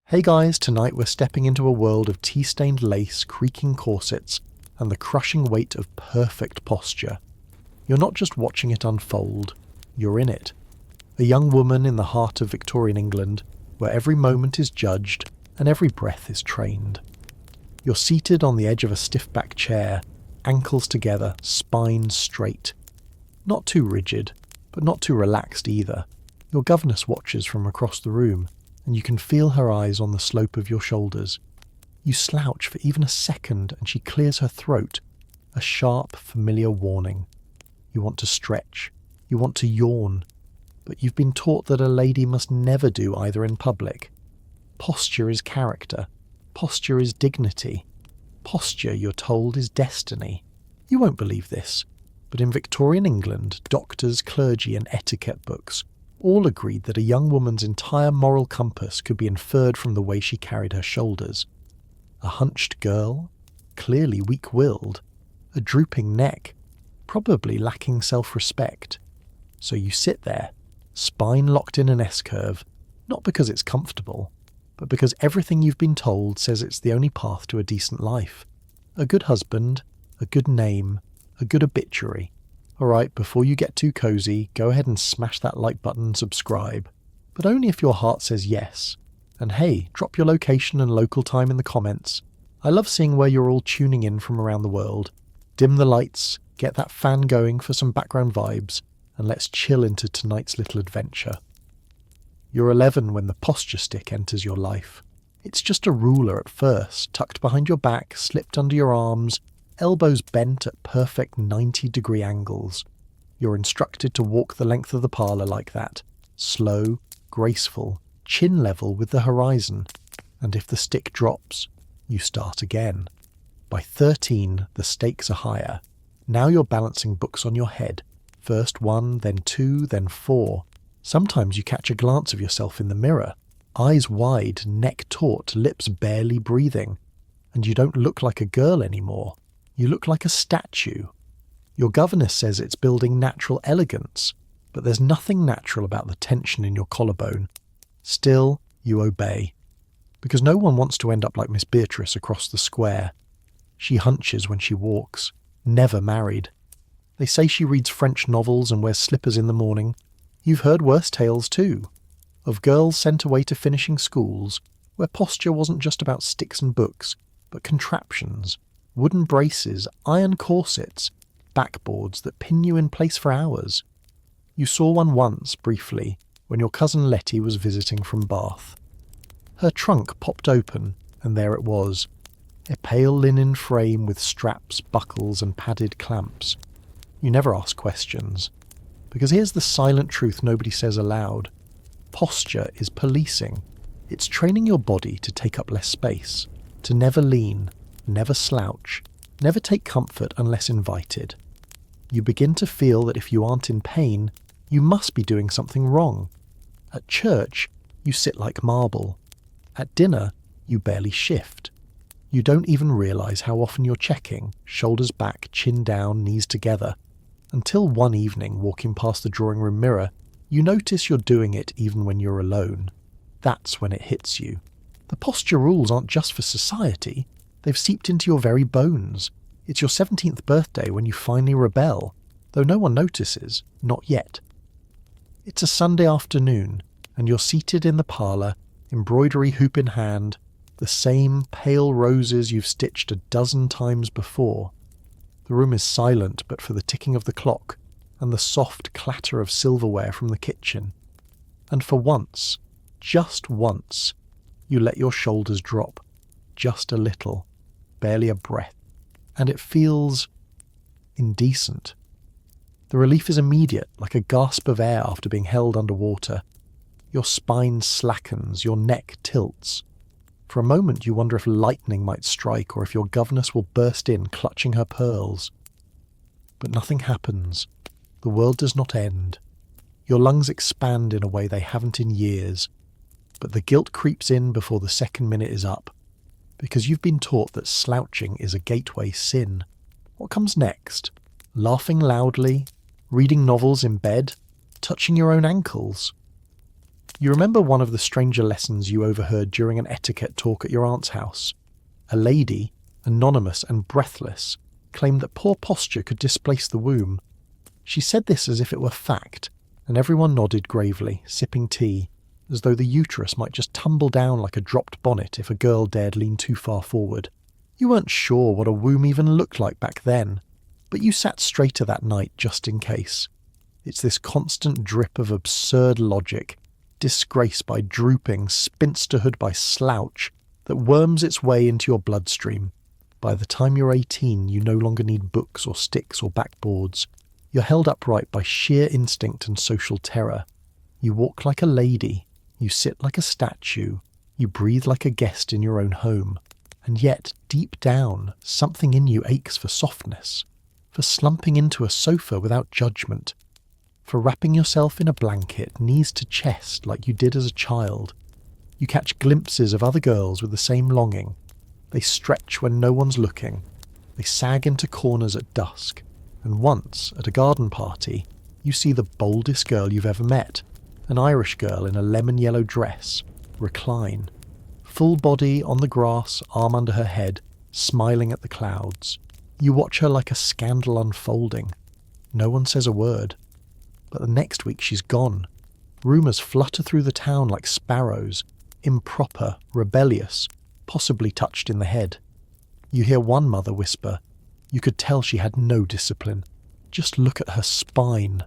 Hey guys, tonight we're stepping into a world of tea-stained lace, creaking corsets, and the crushing weight of perfect posture. You're not just watching it unfold, you're in it. A young woman in the heart of Victorian England, where every moment is judged and every breath is trained. You're seated on the edge of a stiff-back chair, ankles together, spine straight. Not too rigid, but not too relaxed either. Your governess watches from across the room, and you can feel her eyes on the slope of your shoulders. You slouch for even a second and she clears her throat, a sharp, familiar warning. You want to stretch, you want to yawn, but you've been taught that a lady must never do either in public. Posture is character, posture is dignity, posture, you're told, is destiny. You won't believe this, but in Victorian England, doctors, clergy and etiquette books all agreed that a young woman's entire moral compass could be inferred from the way she carried her shoulders. A hunched girl, clearly weak-willed, a drooping neck, probably lacking self-respect. So you sit there, spine locked in an S-curve, not because it's comfortable, but because everything you've been told says it's the only path to a decent life. A good husband, a good name, a good obituary. Alright, before you get too cozy, go ahead and smash that like button and subscribe. But only if your heart says yes. And hey, drop your location and local time in the comments. I love seeing where you're all tuning in from around the world. Dim the lights, get that fan going for some background vibes, and let's chill into tonight's little adventure. You're 11 when the posture stick enters your life. It's just a ruler at first, tucked behind your back, slipped under your arms, elbows bent at perfect 90-degree angles. You're instructed to walk the length of the parlour like that, slow, graceful, chin level with the horizon, and if the stick drops, you start again. By 13, the stakes are higher. Now you're balancing books on your head, first 1, then 2, then 4. Sometimes you catch a glance of yourself in the mirror, eyes wide, neck taut, lips barely breathing, and you don't look like a girl anymore. You look like a statue. Your governess says it's building natural elegance, but there's nothing natural about the tension in your collarbone. Still, you obey. Because no one wants to end up like Miss Beatrice across the square. She hunches when she walks, never married. They say she reads French novels and wears slippers in the morning. You've heard worse tales too, of girls sent away to finishing schools, where posture wasn't just about sticks and books, but contraptions. Wooden braces, iron corsets, backboards that pin you in place for hours. You saw one once, briefly, when your cousin Letty was visiting from Bath. Her trunk popped open, and there it was, a pale linen frame with straps, buckles and padded clamps. You never ask questions, because here's the silent truth nobody says aloud. Posture is policing. It's training your body to take up less space, to never lean, never slouch, never take comfort unless invited. You begin to feel that if you aren't in pain, you must be doing something wrong. At church, you sit like marble. At dinner, you barely shift. You don't even realise how often you're checking, shoulders back, chin down, knees together. Until one evening, walking past the drawing room mirror, you notice you're doing it even when you're alone. That's when it hits you. The posture rules aren't just for society. They've seeped into your very bones. It's your 17th birthday when you finally rebel, though no one notices, not yet. It's a Sunday afternoon, and you're seated in the parlour, embroidery hoop in hand, the same pale roses you've stitched a dozen times before. The room is silent but for the ticking of the clock and the soft clatter of silverware from the kitchen. And for once, just once, you let your shoulders drop, just a little. Barely a breath, and it feels indecent. The relief is immediate, like a gasp of air after being held underwater. Your spine slackens, your neck tilts. For a moment you wonder if lightning might strike or if your governess will burst in clutching her pearls. But nothing happens. The world does not end. Your lungs expand in a way they haven't in years, but the guilt creeps in before the second minute is up. Because you've been taught that slouching is a gateway sin. What comes next? Laughing loudly? Reading novels in bed? Touching your own ankles? You remember one of the stranger lessons you overheard during an etiquette talk at your aunt's house? A lady, anonymous and breathless, claimed that poor posture could displace the womb. She said this as if it were fact, and everyone nodded gravely, sipping tea, as though the uterus might just tumble down like a dropped bonnet if a girl dared lean too far forward. You weren't sure what a womb even looked like back then, but you sat straighter that night just in case. It's this constant drip of absurd logic, disgrace by drooping, spinsterhood by slouch, that worms its way into your bloodstream. By the time you're 18, you no longer need books or sticks or backboards. You're held upright by sheer instinct and social terror. You walk like a lady. You sit like a statue. You breathe like a guest in your own home. And yet, deep down, something in you aches for softness, for slumping into a sofa without judgment, for wrapping yourself in a blanket, knees to chest like you did as a child. You catch glimpses of other girls with the same longing. They stretch when no one's looking. They sag into corners at dusk. And once, at a garden party, you see the boldest girl you've ever met, an Irish girl in a lemon-yellow dress, recline, full body on the grass, arm under her head, smiling at the clouds. You watch her like a scandal unfolding. No one says a word. But the next week she's gone. Rumours flutter through the town like sparrows, improper, rebellious, possibly touched in the head. You hear one mother whisper, "You could tell she had no discipline. Just look at her spine."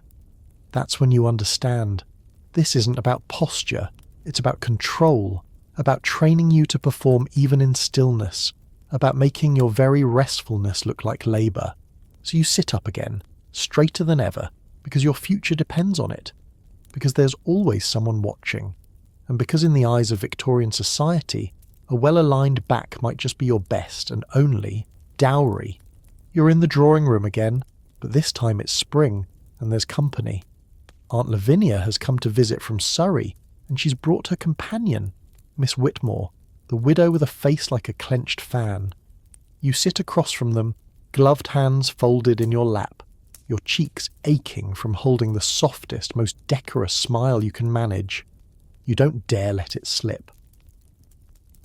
That's when you understand. This isn't about posture. It's about control, about training you to perform even in stillness, about making your very restfulness look like labour. So you sit up again, straighter than ever, because your future depends on it, because there's always someone watching, and because in the eyes of Victorian society, a well-aligned back might just be your best and only dowry. You're in the drawing room again, but this time it's spring, and there's company. Aunt Lavinia has come to visit from Surrey, and she's brought her companion, Miss Whitmore, the widow with a face like a clenched fan. You sit across from them, gloved hands folded in your lap, your cheeks aching from holding the softest, most decorous smile you can manage. You don't dare let it slip.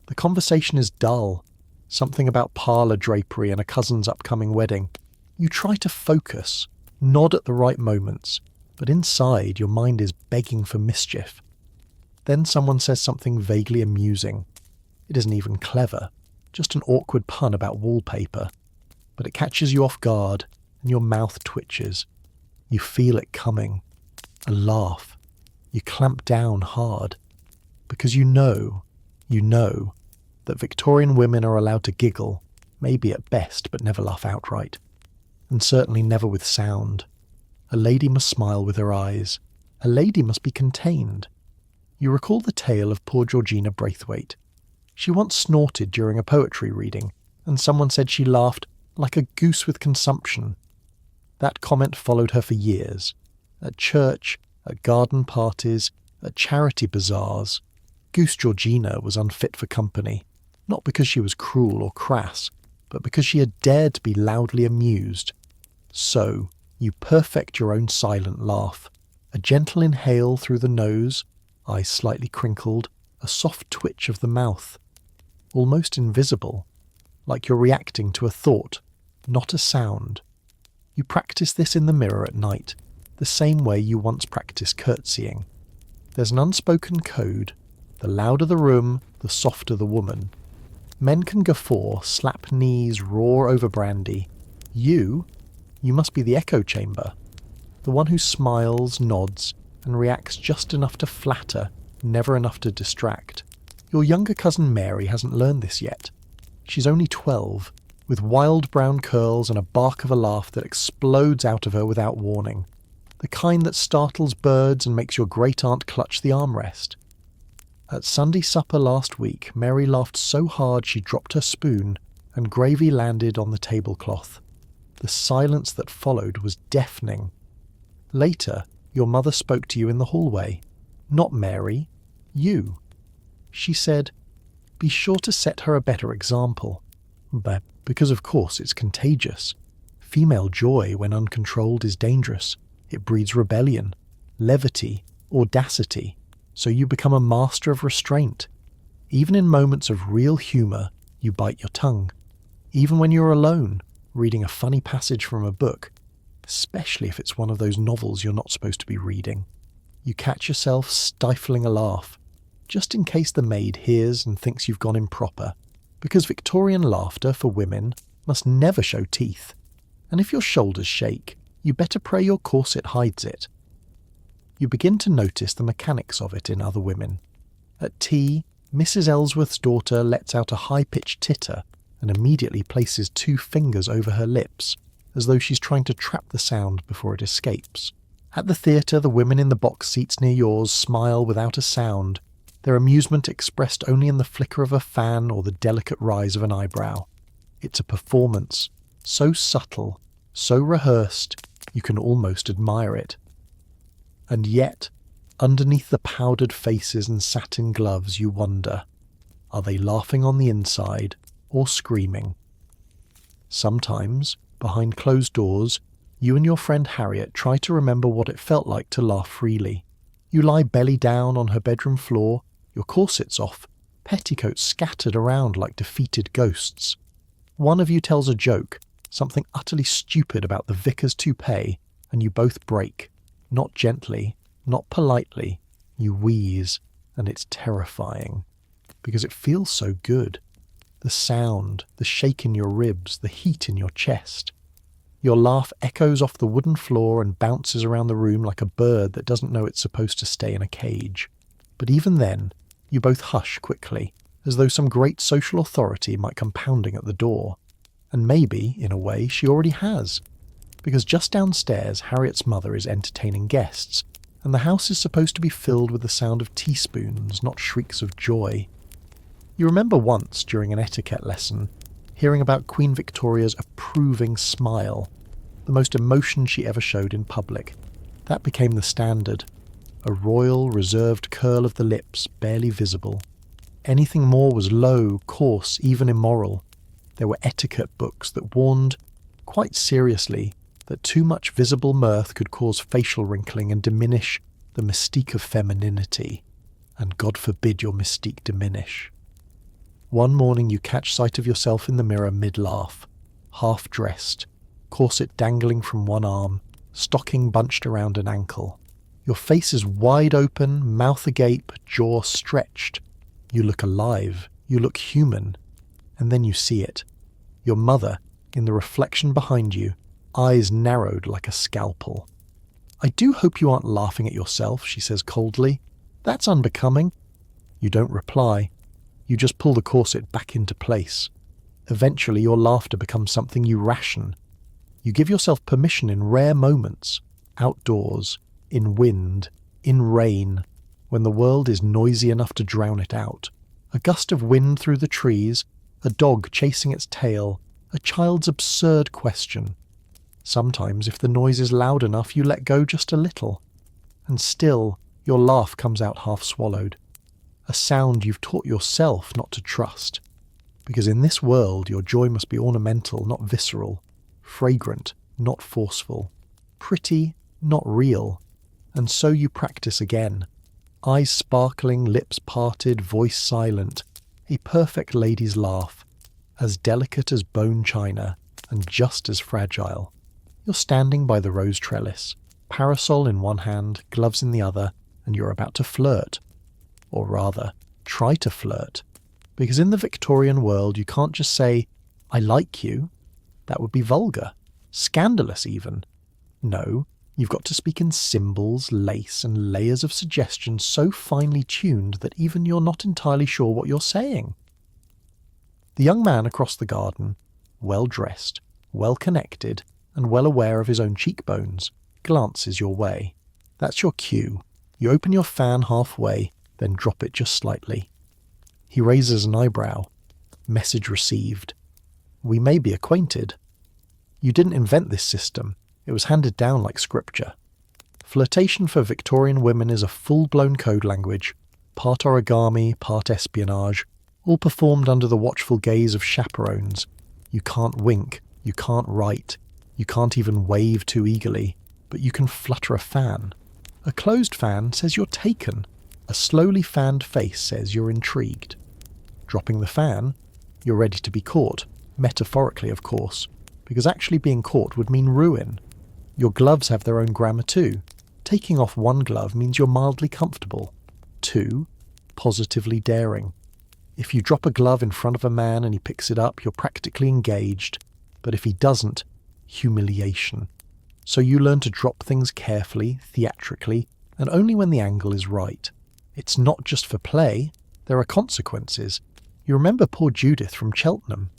The conversation is dull, something about parlour drapery and a cousin's upcoming wedding. You try to focus, nod at the right moments, but inside your mind is begging for mischief. Then someone says something vaguely amusing. It isn't even clever, just an awkward pun about wallpaper. But it catches you off guard, and your mouth twitches. You feel it coming. A laugh. You clamp down hard. Because you know that Victorian women are allowed to giggle, maybe at best, but never laugh outright. And certainly never with sound. A lady must smile with her eyes. A lady must be contained. You recall the tale of poor Georgina Braithwaite. She once snorted during a poetry reading, and someone said she laughed like a goose with consumption. That comment followed her for years. At church, at garden parties, at charity bazaars. Goose Georgina was unfit for company, not because she was cruel or crass, but because she had dared to be loudly amused. So, you perfect your own silent laugh. A gentle inhale through the nose, eyes slightly crinkled, a soft twitch of the mouth. Almost invisible, like you're reacting to a thought, not a sound. You practice this in the mirror at night, the same way you once practiced curtsying. There's an unspoken code. The louder the room, the softer the woman. Men can guffaw, slap knees, roar over brandy. You must be the echo chamber. The one who smiles, nods, and reacts just enough to flatter, never enough to distract. Your younger cousin Mary hasn't learned this yet. She's only 12, with wild brown curls and a bark of a laugh that explodes out of her without warning. The kind that startles birds and makes your great-aunt clutch the armrest. At Sunday supper last week, Mary laughed so hard she dropped her spoon, and gravy landed on the tablecloth. The silence that followed was deafening. Later, your mother spoke to you in the hallway. Not Mary, you. She said, "Be sure to set her a better example." Because of course it's contagious. Female joy, when uncontrolled, is dangerous. It breeds rebellion, levity, audacity. so you become a master of restraint. Even in moments of real humour, you bite your tongue. Even when you're alone, reading a funny passage from a book, especially if it's one of those novels you're not supposed to be reading, you catch yourself stifling a laugh, just in case the maid hears and thinks you've gone improper, because Victorian laughter for women must never show teeth. And if your shoulders shake, you better pray your corset hides it. You begin to notice the mechanics of it in other women. At tea, Mrs. Ellsworth's daughter lets out a high-pitched titter and immediately places 2 fingers over her lips, as though she's trying to trap the sound before it escapes. At the theatre, the women in the box seats near yours smile without a sound, their amusement expressed only in the flicker of a fan or the delicate rise of an eyebrow. It's a performance, so subtle, so rehearsed, you can almost admire it. And yet, underneath the powdered faces and satin gloves, you wonder, are they laughing on the inside or screaming? Sometimes, behind closed doors, you and your friend Harriet try to remember what it felt like to laugh freely. You lie belly down on her bedroom floor, your corset's off, petticoats scattered around like defeated ghosts. One of you tells a joke, something utterly stupid about the vicar's toupee, and you both break. Not gently, not politely. You wheeze, and it's terrifying, because it feels so good. The sound, the shake in your ribs, the heat in your chest. Your laugh echoes off the wooden floor and bounces around the room like a bird that doesn't know it's supposed to stay in a cage. But even then, you both hush quickly, as though some great social authority might come pounding at the door. And maybe, in a way, she already has. Because just downstairs, Harriet's mother is entertaining guests, and the house is supposed to be filled with the sound of teaspoons, not shrieks of joy. You remember once, during an etiquette lesson, hearing about Queen Victoria's approving smile, the most emotion she ever showed in public. That became the standard. A royal, reserved curl of the lips, barely visible. Anything more was low, coarse, even immoral. There were etiquette books that warned, quite seriously, that too much visible mirth could cause facial wrinkling and diminish the mystique of femininity. And God forbid your mystique diminish. One morning you catch sight of yourself in the mirror mid-laugh, half-dressed, corset dangling from one arm, stocking bunched around an ankle. Your face is wide open, mouth agape, jaw stretched. You look alive, you look human, and then you see it. Your mother, in the reflection behind you, eyes narrowed like a scalpel. "I do hope you aren't laughing at yourself," she says coldly. "That's unbecoming." You don't reply. You just pull the corset back into place. Eventually your laughter becomes something you ration. You give yourself permission in rare moments, outdoors, in wind, in rain, when the world is noisy enough to drown it out. A gust of wind through the trees, a dog chasing its tail, a child's absurd question. Sometimes, if the noise is loud enough, you let go just a little. And still, your laugh comes out half-swallowed. A sound you've taught yourself not to trust. Because in this world, your joy must be ornamental, not visceral. Fragrant, not forceful. Pretty, not real. And so you practice again. Eyes sparkling, lips parted, voice silent. A perfect lady's laugh. As delicate as bone china, and just as fragile. You're standing by the rose trellis, parasol in one hand, gloves in the other, and you're about to flirt. Or rather, try to flirt. Because in the Victorian world you can't just say, "I like you." That would be vulgar. Scandalous even. No, you've got to speak in symbols, lace, and layers of suggestion so finely tuned that even you're not entirely sure what you're saying. The young man across the garden, well-dressed, well-connected, and well aware of his own cheekbones, glances your way. That's your cue. You open your fan halfway, then drop it just slightly. He raises an eyebrow. Message received. We may be acquainted. You didn't invent this system. It was handed down like scripture. Flirtation for Victorian women is a full-blown code language, part origami, part espionage, all performed under the watchful gaze of chaperones. You can't wink, you can't write, you can't even wave too eagerly, but you can flutter a fan. A closed fan says you're taken. A slowly fanned face says you're intrigued. Dropping the fan, you're ready to be caught, metaphorically of course, because actually being caught would mean ruin. Your gloves have their own grammar too. Taking off one glove means you're mildly comfortable. 2, positively daring. If you drop a glove in front of a man and he picks it up, you're practically engaged. But if he doesn't, humiliation. So you learn to drop things carefully, theatrically, and only when the angle is right. It's not just for play, there are consequences. You remember poor Judith from Cheltenham?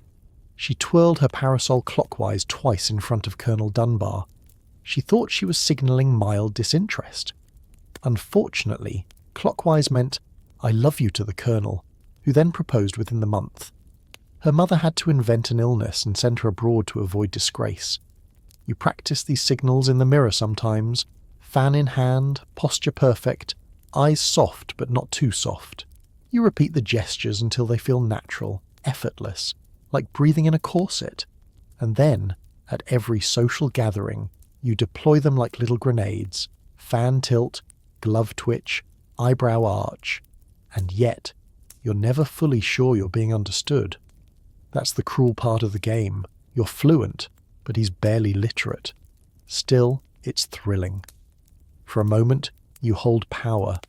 She twirled her parasol clockwise twice in front of Colonel Dunbar. She thought she was signalling mild disinterest. Unfortunately, clockwise meant, "I love you" to the Colonel, who then proposed within the month. Her mother had to invent an illness and send her abroad to avoid disgrace. You practice these signals in the mirror sometimes, fan in hand, posture perfect, eyes soft but not too soft. You repeat the gestures until they feel natural, effortless, like breathing in a corset. And then, at every social gathering, you deploy them like little grenades, fan tilt, glove twitch, eyebrow arch. And yet, you're never fully sure you're being understood. That's the cruel part of the game. You're fluent, but he's barely literate. Still, it's thrilling. For a moment, you hold power.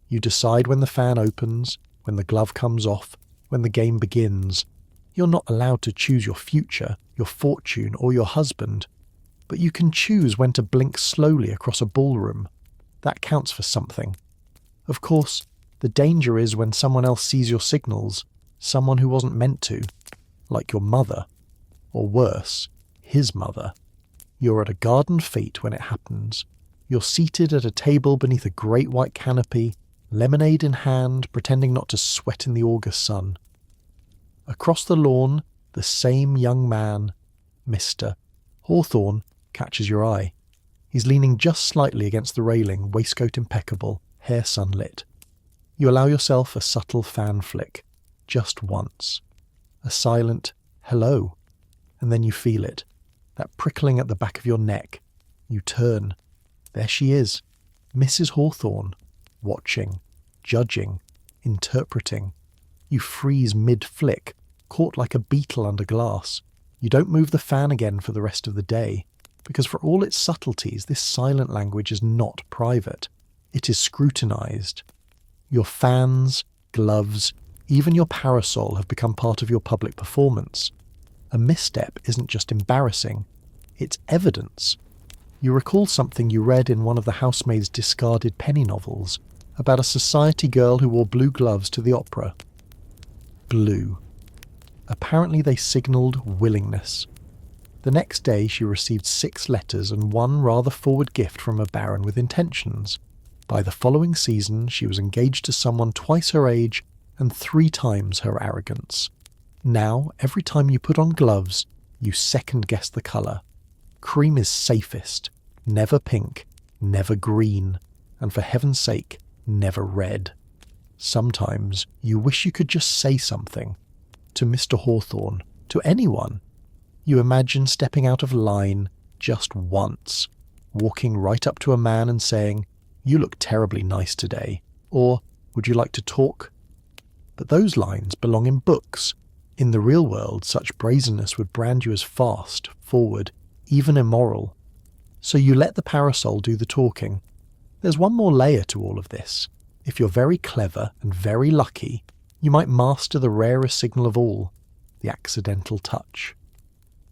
You decide when the fan opens, when the glove comes off, when the game begins. You're not allowed to choose your future, your fortune, or your husband, but you can choose when to blink slowly across a ballroom. That counts for something. Of course, the danger is when someone else sees your signals, someone who wasn't meant to, like your mother, or worse, his mother. You're at a garden fete when it happens. You're seated at a table beneath a great white canopy, lemonade in hand, pretending not to sweat in the August sun. Across the lawn, the same young man, Mr. Hawthorne, catches your eye. He's leaning just slightly against the railing, waistcoat impeccable, hair sunlit. You allow yourself a subtle fan flick, just once. A silent hello, and then you feel it, that prickling at the back of your neck. You turn. There she is, Mrs. Hawthorne, watching, judging, interpreting. You freeze mid-flick, caught like a beetle under glass. You don't move the fan again for the rest of the day, because for all its subtleties, this silent language is not private. It is scrutinized. Your fans, gloves, even your parasol have become part of your public performance. A misstep isn't just embarrassing, it's evidence. You recall something you read in one of the housemaid's discarded penny novels about a society girl who wore blue gloves to the opera. Blue. Apparently they signalled willingness. The next day she received 6 letters and one rather forward gift from a baron with intentions. By the following season she was engaged to someone twice her age and 3 times her arrogance. Now, every time you put on gloves, you second-guess the colour. Cream is safest. Never pink, never green, and for heaven's sake, never red. Sometimes you wish you could just say something. To Mr. Hawthorne, to anyone. You imagine stepping out of line just once, walking right up to a man and saying, "You look terribly nice today," or "Would you like to talk?" But those lines belong in books. In the real world, such brazenness would brand you as fast, forward, even immoral. So you let the parasol do the talking. There's one more layer to all of this. If you're very clever and very lucky, you might master the rarest signal of all, the accidental touch.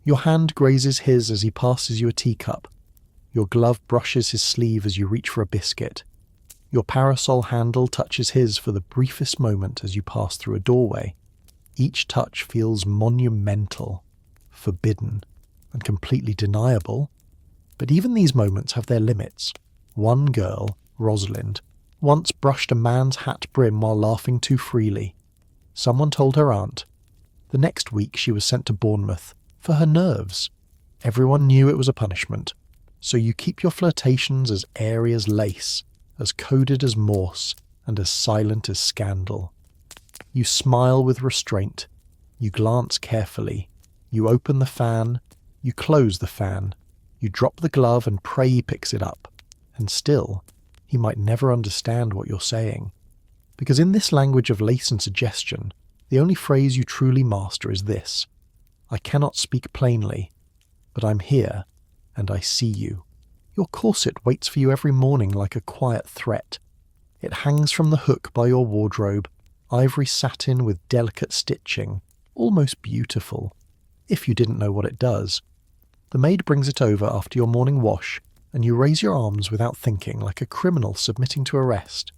Your hand grazes his as he passes you a teacup. Your glove brushes his sleeve as you reach for a biscuit. Your parasol handle touches his for the briefest moment as you pass through a doorway. Each touch feels monumental, forbidden, and completely deniable. But even these moments have their limits. One girl, Rosalind, once brushed a man's hat brim while laughing too freely. Someone told her aunt. The next week she was sent to Bournemouth for her nerves. Everyone knew it was a punishment. So you keep your flirtations as airy as lace, as coded as Morse, and as silent as scandal. You smile with restraint. You glance carefully. You open the fan. You close the fan. You drop the glove and pray he picks it up. And still, he might never understand what you're saying. Because in this language of lace and suggestion, the only phrase you truly master is this: I cannot speak plainly, but I'm here and I see you. Your corset waits for you every morning like a quiet threat. It hangs from the hook by your wardrobe, ivory satin with delicate stitching, almost beautiful, if you didn't know what it does. The maid brings it over after your morning wash, and you raise your arms without thinking, like a criminal submitting to arrest.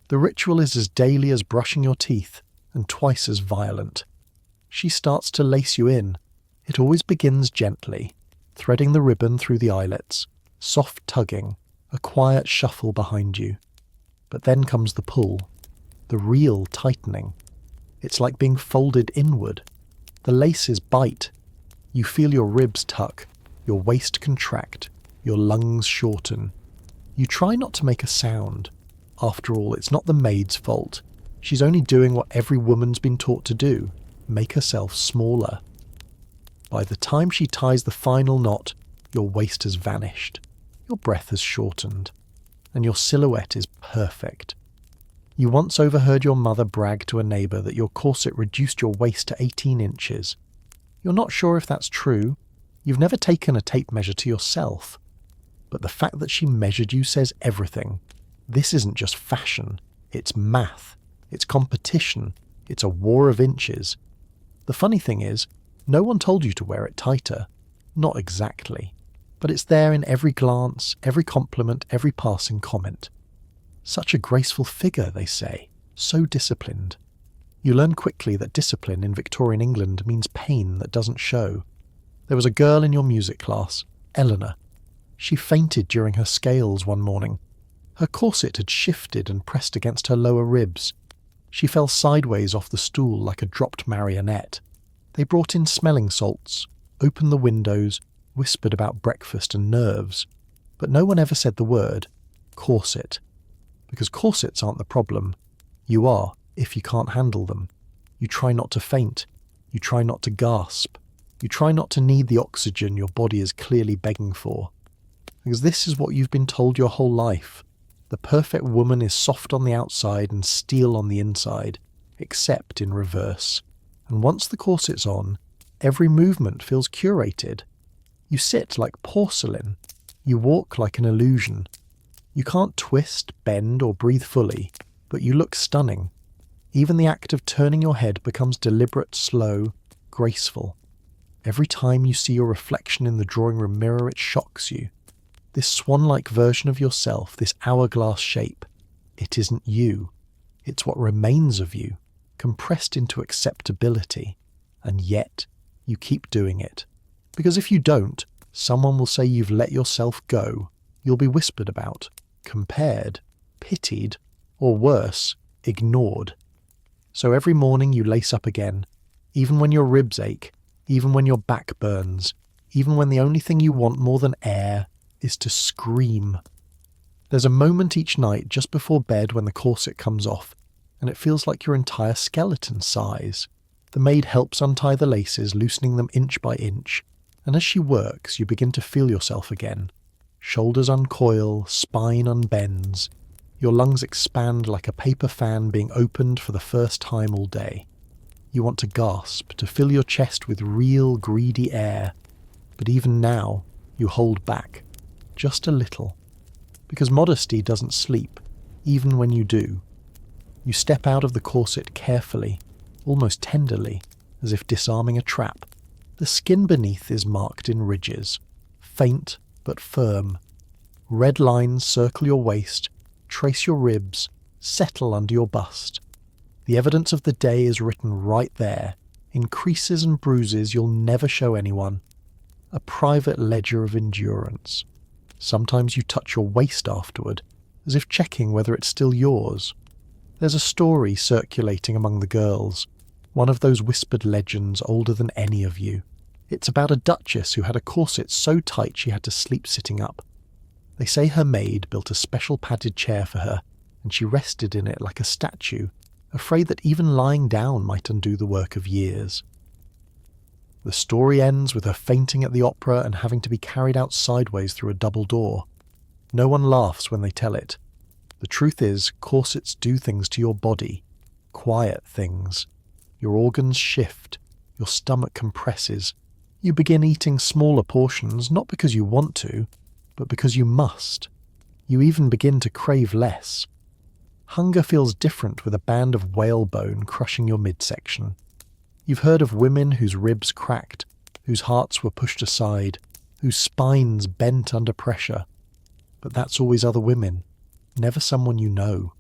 The ritual is as daily as brushing your teeth, and twice as violent. She starts to lace you in. It always begins gently, threading the ribbon through the eyelets, soft tugging, a quiet shuffle behind you. But then comes the pull, the real tightening. It's like being folded inward. The laces bite. You feel your ribs tuck, your waist contract, your lungs shorten. You try not to make a sound. After all, it's not the maid's fault. She's only doing what every woman's been taught to do, make herself smaller. By the time she ties the final knot, your waist has vanished, your breath has shortened, and your silhouette is perfect. You once overheard your mother brag to a neighbour that your corset reduced your waist to 18 inches. You're not sure if that's true. You've never taken a tape measure to yourself. But the fact that she measured you says everything. This isn't just fashion. It's math. It's competition. It's a war of inches. The funny thing is, no one told you to wear it tighter. Not exactly. But it's there in every glance, every compliment, every passing comment. Such a graceful figure, they say. So disciplined. You learn quickly that discipline in Victorian England means pain that doesn't show. There was a girl in your music class, Eleanor. She fainted during her scales one morning. Her corset had shifted and pressed against her lower ribs. She fell sideways off the stool like a dropped marionette. They brought in smelling salts, opened the windows, whispered about breakfast and nerves. But no one ever said the word corset. Because corsets aren't the problem. You are, if you can't handle them. You try not to faint. You try not to gasp. You try not to need the oxygen your body is clearly begging for. Because this is what you've been told your whole life. The perfect woman is soft on the outside and steel on the inside, except in reverse. And once the corset's on, every movement feels curated. You sit like porcelain. You walk like an illusion. You can't twist, bend, or breathe fully, but you look stunning. Even the act of turning your head becomes deliberate, slow, graceful. Every time you see your reflection in the drawing room mirror, it shocks you. This swan-like version of yourself, this hourglass shape, it isn't you. It's what remains of you, compressed into acceptability. And yet, you keep doing it. Because if you don't, someone will say you've let yourself go. You'll be whispered about, compared, pitied, or worse, ignored. So every morning you lace up again, even when your ribs ache, even when your back burns, even when the only thing you want more than air is to scream. There's a moment each night just before bed when the corset comes off, and it feels like your entire skeleton sighs. The maid helps untie the laces, loosening them inch by inch, and as she works, you begin to feel yourself again. Shoulders uncoil, spine unbends. Your lungs expand like a paper fan being opened for the first time all day. You want to gasp, to fill your chest with real, greedy air. But even now, you hold back. Just a little. Because modesty doesn't sleep, even when you do. You step out of the corset carefully, almost tenderly, as if disarming a trap. The skin beneath is marked in ridges, faint but firm. Red lines circle your waist, trace your ribs, settle under your bust. The evidence of the day is written right there, in creases and bruises you'll never show anyone. A private ledger of endurance. Sometimes you touch your waist afterward, as if checking whether it's still yours. There's a story circulating among the girls, one of those whispered legends older than any of you. It's about a duchess who had a corset so tight she had to sleep sitting up. They say her maid built a special padded chair for her, and she rested in it like a statue, afraid that even lying down might undo the work of years. The story ends with her fainting at the opera and having to be carried out sideways through a double door. No one laughs when they tell it. The truth is, corsets do things to your body, quiet things. Your organs shift, your stomach compresses. You begin eating smaller portions, not because you want to, but because you must. You even begin to crave less. Hunger feels different with a band of whalebone crushing your midsection. You've heard of women whose ribs cracked, whose hearts were pushed aside, whose spines bent under pressure. But that's always other women, never someone you know.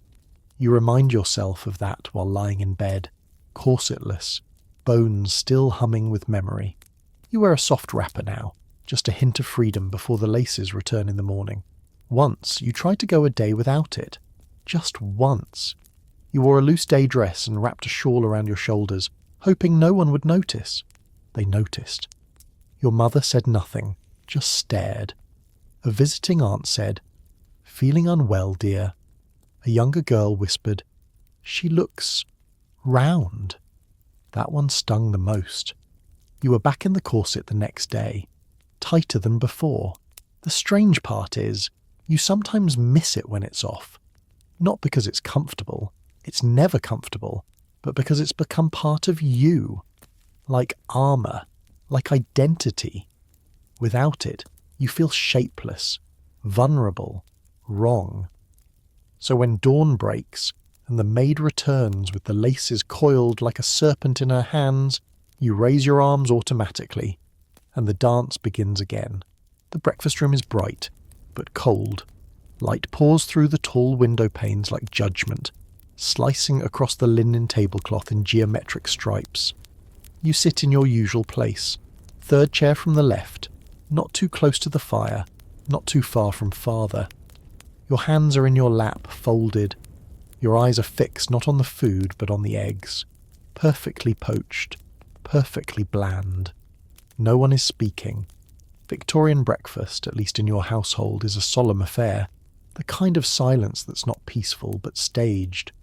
You remind yourself of that while lying in bed, corsetless, bones still humming with memory. You wear a soft wrapper now, just a hint of freedom before the laces return in the morning. Once, you tried to go a day without it. Just once. You wore a loose day dress and wrapped a shawl around your shoulders, hoping no one would notice. They noticed. Your mother said nothing, just stared. A visiting aunt said, "Feeling unwell, dear?" A younger girl whispered, "She looks round." That one stung the most. You were back in the corset the next day, tighter than before. The strange part is, you sometimes miss it when it's off. Not because it's comfortable, it's never comfortable, but because it's become part of you. Like armour, like identity. Without it, you feel shapeless, vulnerable, wrong. So when dawn breaks, and the maid returns with the laces coiled like a serpent in her hands, you raise your arms automatically, and the dance begins again. The breakfast room is bright, but cold. Light pours through the tall window panes like judgment, slicing across the linen tablecloth in geometric stripes. You sit in your usual place, third chair from the left, not too close to the fire, not too far from father. Your hands are in your lap, folded. Your eyes are fixed not on the food, but on the eggs. Perfectly poached, perfectly bland. No one is speaking. Victorian breakfast, at least in your household, is a solemn affair. The kind of silence that's not peaceful, but staged.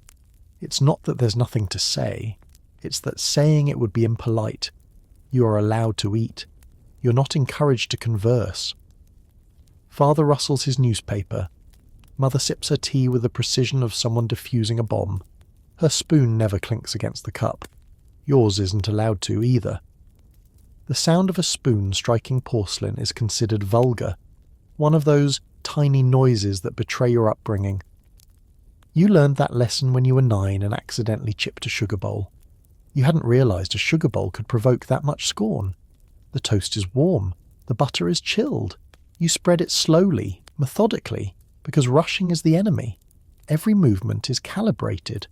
It's not that there's nothing to say. It's that saying it would be impolite. You are allowed to eat. You're not encouraged to converse. Father rustles his newspaper. Mother sips her tea with the precision of someone defusing a bomb. Her spoon never clinks against the cup. Yours isn't allowed to either. The sound of a spoon striking porcelain is considered vulgar, one of those tiny noises that betray your upbringing. You learned that lesson when you were 9 and accidentally chipped a sugar bowl. You hadn't realised a sugar bowl could provoke that much scorn. The toast is warm, the butter is chilled. You spread it slowly, methodically, because rushing is the enemy. Every movement is calibrated.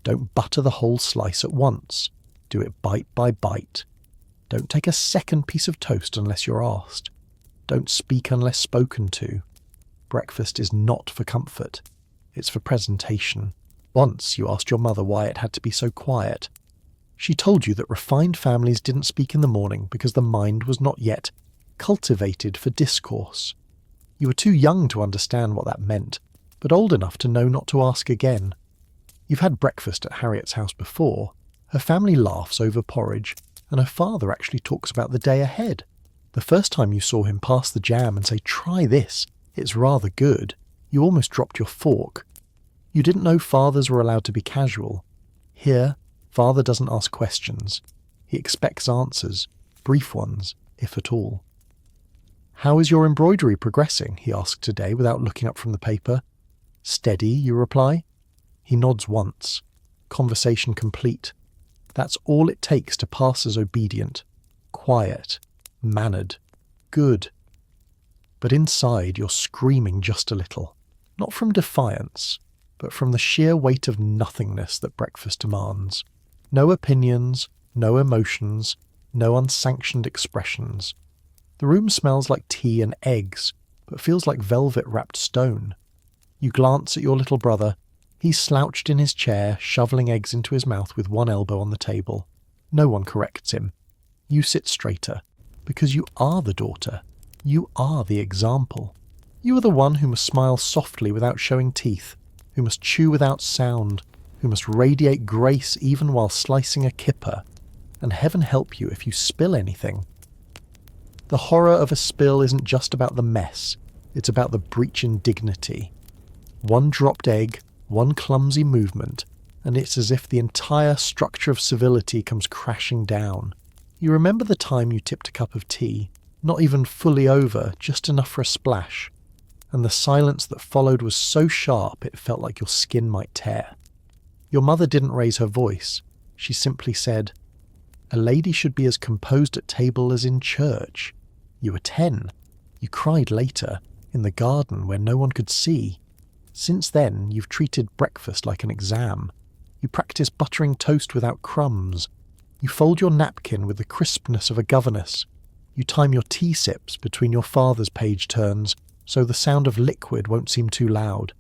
Don't butter the whole slice at once. Do it bite by bite. Don't take a second piece of toast unless you're asked. Don't speak unless spoken to. Breakfast is not for comfort. It's for presentation. Once you asked your mother why it had to be so quiet. She told you that refined families didn't speak in the morning because the mind was not yet cultivated for discourse. You were too young to understand what that meant, but old enough to know not to ask again. You've had breakfast at Harriet's house before. Her family laughs over porridge, and her father actually talks about the day ahead. The first time you saw him pass the jam and say, "Try this, it's rather good," you almost dropped your fork. You didn't know fathers were allowed to be casual. Here, father doesn't ask questions. He expects answers, brief ones, if at all. "How is your embroidery progressing?" he asked today without looking up from the paper. "Steady," you reply. He nods once. Conversation complete. That's all it takes to pass as obedient, quiet, mannered, good. But inside you're screaming just a little, not from defiance, but from the sheer weight of nothingness that breakfast demands. No opinions, no emotions, no unsanctioned expressions. The room smells like tea and eggs, but feels like velvet-wrapped stone. You glance at your little brother. He's slouched in his chair, shoveling eggs into his mouth with one elbow on the table. No one corrects him. You sit straighter, because you are the daughter. You are the example. You are the one who must smile softly without showing teeth, who must chew without sound, who must radiate grace even while slicing a kipper. And heaven help you if you spill anything. The horror of a spill isn't just about the mess, it's about the breach in dignity. One dropped egg, one clumsy movement, and it's as if the entire structure of civility comes crashing down. You remember the time you tipped a cup of tea, not even fully over, just enough for a splash, and the silence that followed was so sharp it felt like your skin might tear. Your mother didn't raise her voice. She simply said, "A lady should be as composed at table as in church." You were 10. You cried later, in the garden where no one could see. Since then, you've treated breakfast like an exam. You practice buttering toast without crumbs. You fold your napkin with the crispness of a governess. You time your tea sips between your father's page turns so the sound of liquid won't seem too loud.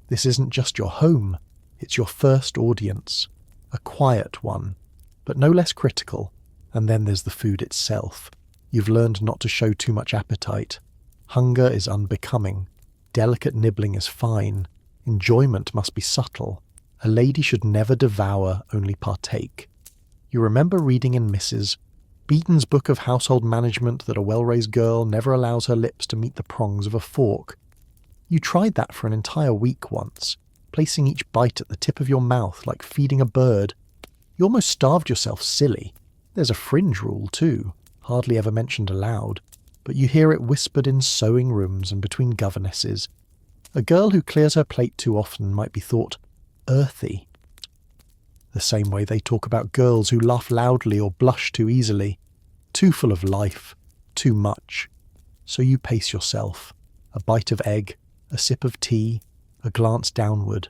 This isn't just your home, it's your first audience. A quiet one, but no less critical. And then there's the food itself. You've learned not to show too much appetite. Hunger is unbecoming. Delicate nibbling is fine. Enjoyment must be subtle. A lady should never devour, only partake. You remember reading in Mrs. Beeton's book of household management that a well-raised girl never allows her lips to meet the prongs of a fork. You tried that for an entire week once, placing each bite at the tip of your mouth like feeding a bird. You almost starved yourself silly. There's a fringe rule too, hardly ever mentioned aloud, but you hear it whispered in sewing rooms and between governesses. A girl who clears her plate too often might be thought earthy. The same way they talk about girls who laugh loudly or blush too easily. Too full of life, too much. So you pace yourself. A bite of egg, a sip of tea, a glance downward.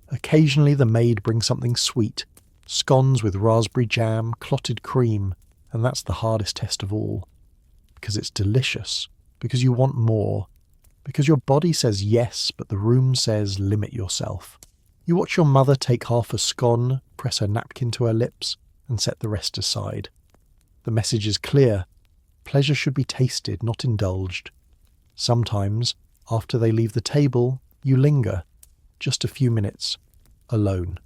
Occasionally the maid brings something sweet, scones with raspberry jam, clotted cream, and that's the hardest test of all. Because it's delicious, because you want more, because your body says yes, but the room says limit yourself. You watch your mother take half a scone, press her napkin to her lips, and set the rest aside. The message is clear. Pleasure should be tasted, not indulged. Sometimes, after they leave the table, you linger, just a few minutes, alone.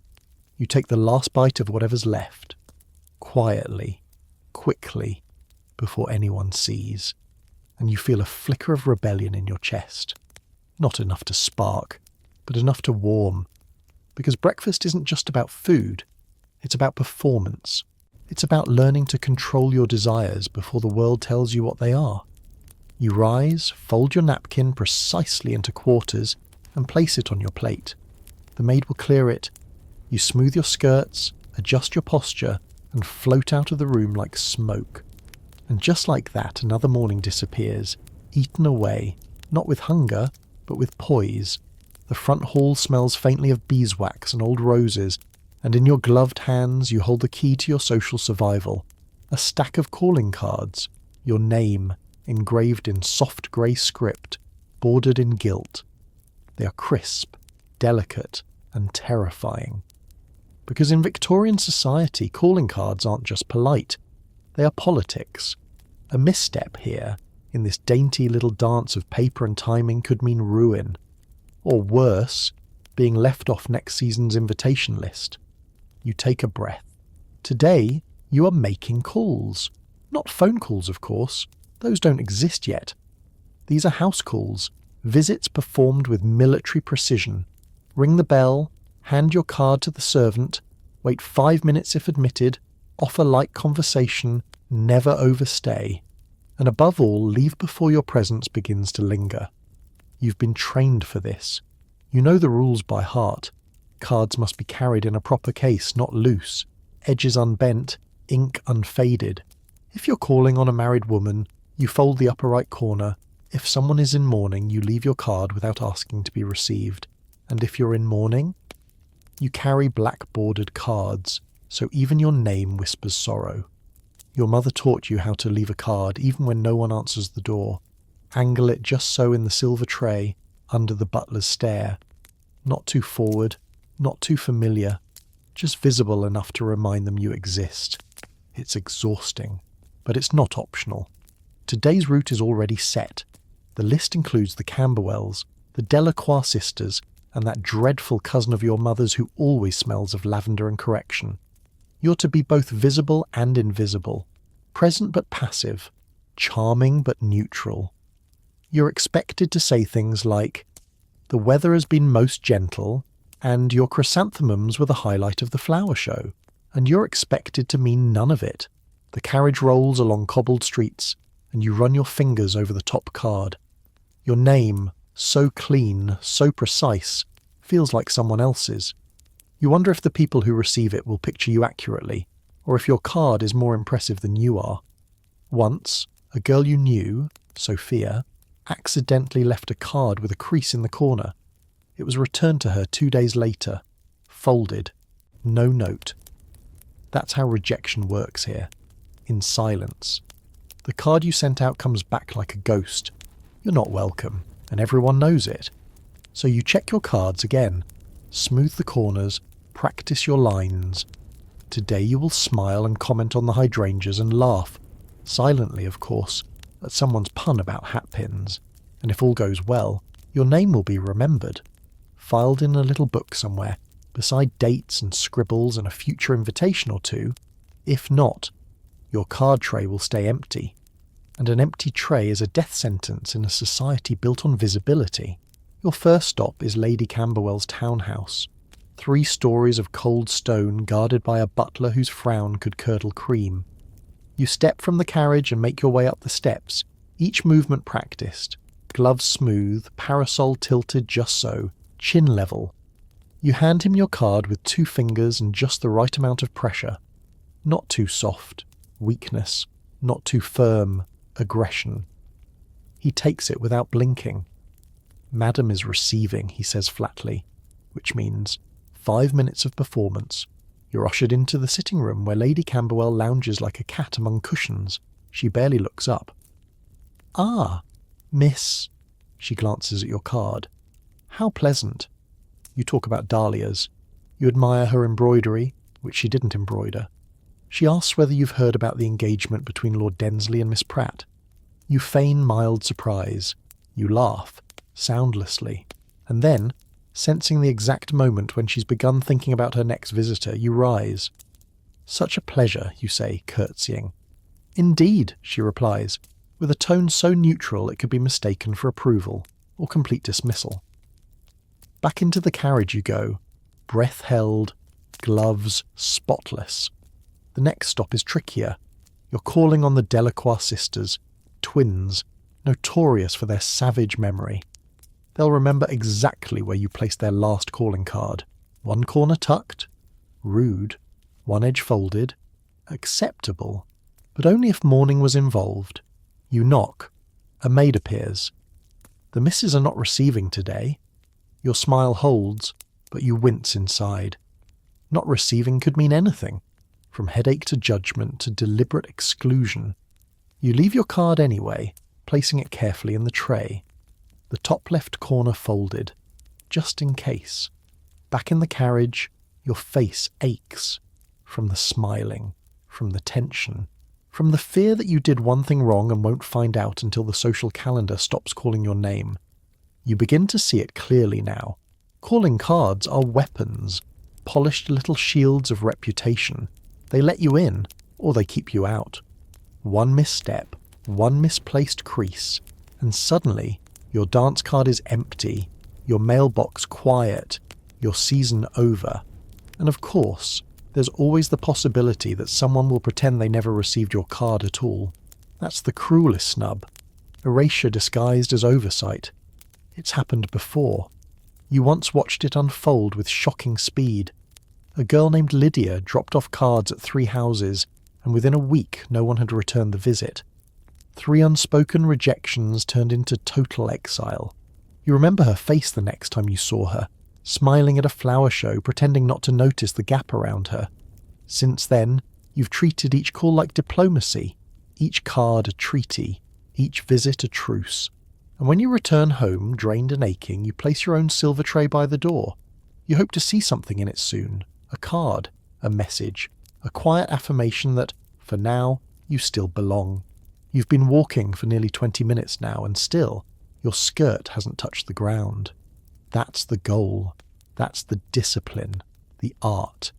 You take the last bite of whatever's left, quietly, quickly, before anyone sees, and you feel a flicker of rebellion in your chest. Not enough to spark, but enough to warm. Because breakfast isn't just about food, it's about performance. It's about learning to control your desires before the world tells you what they are. You rise, fold your napkin precisely into quarters, and place it on your plate. The maid will clear it. You smooth your skirts, adjust your posture, and float out of the room like smoke. And just like that, another morning disappears, eaten away, not with hunger, but with poise. The front hall smells faintly of beeswax and old roses, and in your gloved hands you hold the key to your social survival. A stack of calling cards, your name, engraved in soft grey script, bordered in gilt. They are crisp, delicate, and terrifying. Because in Victorian society, calling cards aren't just polite, they are politics. A misstep here, in this dainty little dance of paper and timing, could mean ruin. Or worse, being left off next season's invitation list. You take a breath. Today, you are making calls. Not phone calls, of course. Those don't exist yet. These are house calls, visits performed with military precision. Ring the bell, hand your card to the servant, wait 5 minutes if admitted, offer light conversation, never overstay. And above all, leave before your presence begins to linger. You've been trained for this. You know the rules by heart. Cards must be carried in a proper case, not loose. Edges unbent, ink unfaded. If you're calling on a married woman, you fold the upper right corner. If someone is in mourning, you leave your card without asking to be received. And if you're in mourning, you carry black-bordered cards, so even your name whispers sorrow. Your mother taught you how to leave a card even when no one answers the door. Angle it just so in the silver tray, under the butler's stare. Not too forward, not too familiar, just visible enough to remind them you exist. It's exhausting, but it's not optional. Today's route is already set. The list includes the Camberwells, the Delacroix sisters, and that dreadful cousin of your mother's who always smells of lavender and correction. You're to be both visible and invisible, present but passive, charming but neutral. You're expected to say things like, The weather has been most gentle, and your chrysanthemums were the highlight of the flower show, and you're expected to mean none of it. The carriage rolls along cobbled streets, and you run your fingers over the top card. Your name, so clean, so precise, feels like someone else's. You wonder if the people who receive it will picture you accurately, or if your card is more impressive than you are. Once, a girl you knew, Sophia, accidentally left a card with a crease in the corner. It was returned to her 2 days later, folded, no note. That's how rejection works here, in silence. The card you sent out comes back like a ghost. You're not welcome, and everyone knows it. So you check your cards again, smooth the corners, practice your lines. Today you will smile and comment on the hydrangeas and laugh, silently of course, at someone's pun about hat pins. And if all goes well, your name will be remembered, filed in a little book somewhere, beside dates and scribbles and a future invitation or two. If not, your card tray will stay empty. And an empty tray is a death sentence in a society built on visibility. Your first stop is Lady Camberwell's townhouse. 3 stories of cold stone guarded by a butler whose frown could curdle cream. You step from the carriage and make your way up the steps, each movement practiced. Gloves smooth, parasol tilted just so, chin level. You hand him your card with 2 fingers and just the right amount of pressure. Not too soft, weakness. Not too firm, aggression. He takes it without blinking. Madam is receiving, he says flatly, which means 5 minutes of performance. You're ushered into the sitting room where Lady Camberwell lounges like a cat among cushions. She barely looks up. Ah, miss. She glances at your card. How pleasant. You talk about dahlias. You admire her embroidery, which she didn't embroider. She asks whether you've heard about the engagement between Lord Densley and Miss Pratt. You feign mild surprise. You laugh, soundlessly. And then, sensing the exact moment when she's begun thinking about her next visitor, you rise. Such a pleasure, you say, curtsying. Indeed, she replies, with a tone so neutral it could be mistaken for approval, or complete dismissal. Back into the carriage you go, breath held, gloves spotless. The next stop is trickier. You're calling on the Delacroix sisters, twins, notorious for their savage memory. They'll remember exactly where you placed their last calling card. 1 corner tucked, rude, 1 edge folded, acceptable, but only if mourning was involved. You knock. A maid appears. The misses are not receiving today. Your smile holds, but you wince inside. Not receiving could mean anything, from headache to judgment to deliberate exclusion. You leave your card anyway, placing it carefully in the tray. The top left corner folded, just in case. Back in the carriage, your face aches. From the smiling, from the tension, from the fear that you did one thing wrong and won't find out until the social calendar stops calling your name. You begin to see it clearly now. Calling cards are weapons, polished little shields of reputation. They let you in, or they keep you out. 1 misstep, 1 misplaced crease, and suddenly your dance card is empty, your mailbox quiet, your season over. And of course, there's always the possibility that someone will pretend they never received your card at all. That's the cruelest snub. Erasure disguised as oversight. It's happened before. You once watched it unfold with shocking speed. A girl named Lydia dropped off cards at 3 houses, and within a week no one had returned the visit. 3 unspoken rejections turned into total exile. You remember her face the next time you saw her, smiling at a flower show, pretending not to notice the gap around her. Since then, you've treated each call like diplomacy, each card a treaty, each visit a truce. And when you return home, drained and aching, you place your own silver tray by the door. You hope to see something in it soon. A card, a message, a quiet affirmation that, for now, you still belong. You've been walking for nearly 20 minutes now, and still, your skirt hasn't touched the ground. That's the goal. That's the discipline, the art.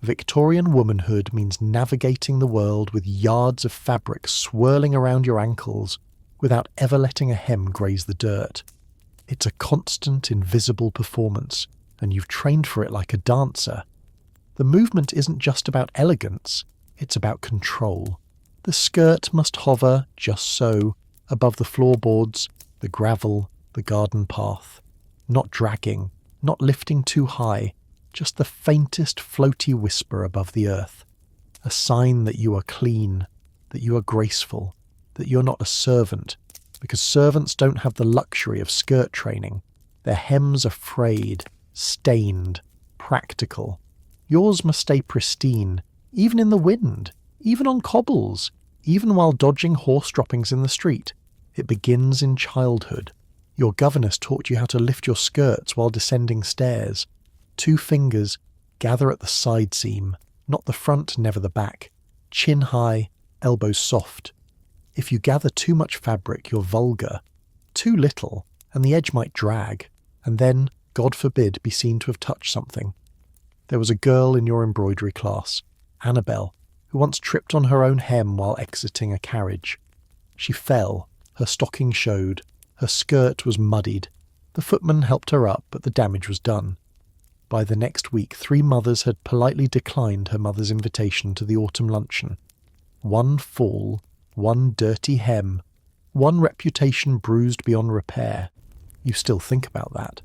Victorian womanhood means navigating the world with yards of fabric swirling around your ankles without ever letting a hem graze the dirt. It's a constant, invisible performance, and you've trained for it like a dancer. The movement isn't just about elegance, it's about control. The skirt must hover, just so, above the floorboards, the gravel, the garden path. Not dragging, not lifting too high, just the faintest floaty whisper above the earth. A sign that you are clean, that you are graceful, that you're not a servant, because servants don't have the luxury of skirt training. Their hems are frayed, stained, practical. Yours must stay pristine, even in the wind, even on cobbles, even while dodging horse droppings in the street. It begins in childhood. Your governess taught you how to lift your skirts while descending stairs. 2 fingers, gather at the side seam, not the front, never the back. Chin high, elbows soft. If you gather too much fabric, you're vulgar. Too little, and the edge might drag, and then, God forbid, be seen to have touched something. There was a girl in your embroidery class, Annabelle, who once tripped on her own hem while exiting a carriage. She fell, her stocking showed, her skirt was muddied. The footman helped her up, but the damage was done. By the next week, 3 mothers had politely declined her mother's invitation to the autumn luncheon. 1 fall, 1 dirty hem, 1 reputation bruised beyond repair. You still think about that.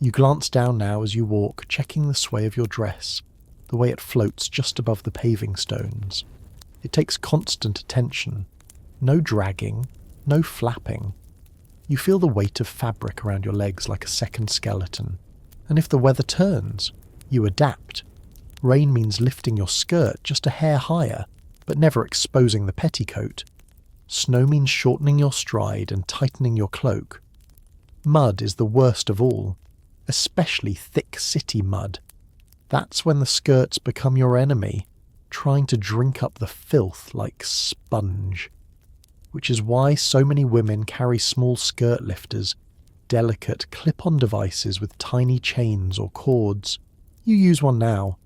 You glance down now as you walk, checking the sway of your dress, the way it floats just above the paving stones. It takes constant attention. No dragging, no flapping. You feel the weight of fabric around your legs like a second skeleton. And if the weather turns, you adapt. Rain means lifting your skirt just a hair higher, but never exposing the petticoat. Snow means shortening your stride and tightening your cloak. Mud is the worst of all, especially thick city mud. That's when the skirts become your enemy, trying to drink up the filth like sponge. Which is why so many women carry small skirt lifters, delicate clip-on devices with tiny chains or cords. You use one now,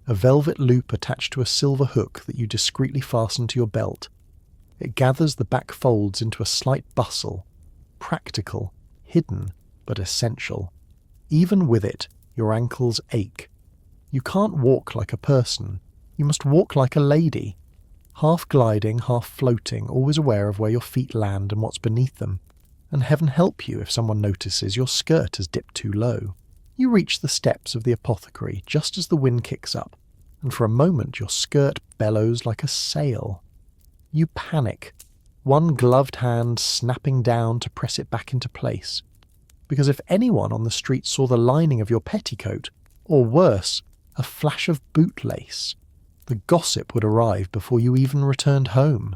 a velvet loop attached to a silver hook that you discreetly fasten to your belt. It gathers the back folds into a slight bustle, practical, hidden, but essential. Even with it, your ankles ache. You can't walk like a person. You must walk like a lady. Half gliding, half floating, always aware of where your feet land and what's beneath them. And heaven help you if someone notices your skirt has dipped too low. You reach the steps of the apothecary just as the wind kicks up, and for a moment your skirt bellows like a sail. You panic, one gloved hand snapping down to press it back into place. Because if anyone on the street saw the lining of your petticoat, or worse, a flash of bootlace, the gossip would arrive before you even returned home.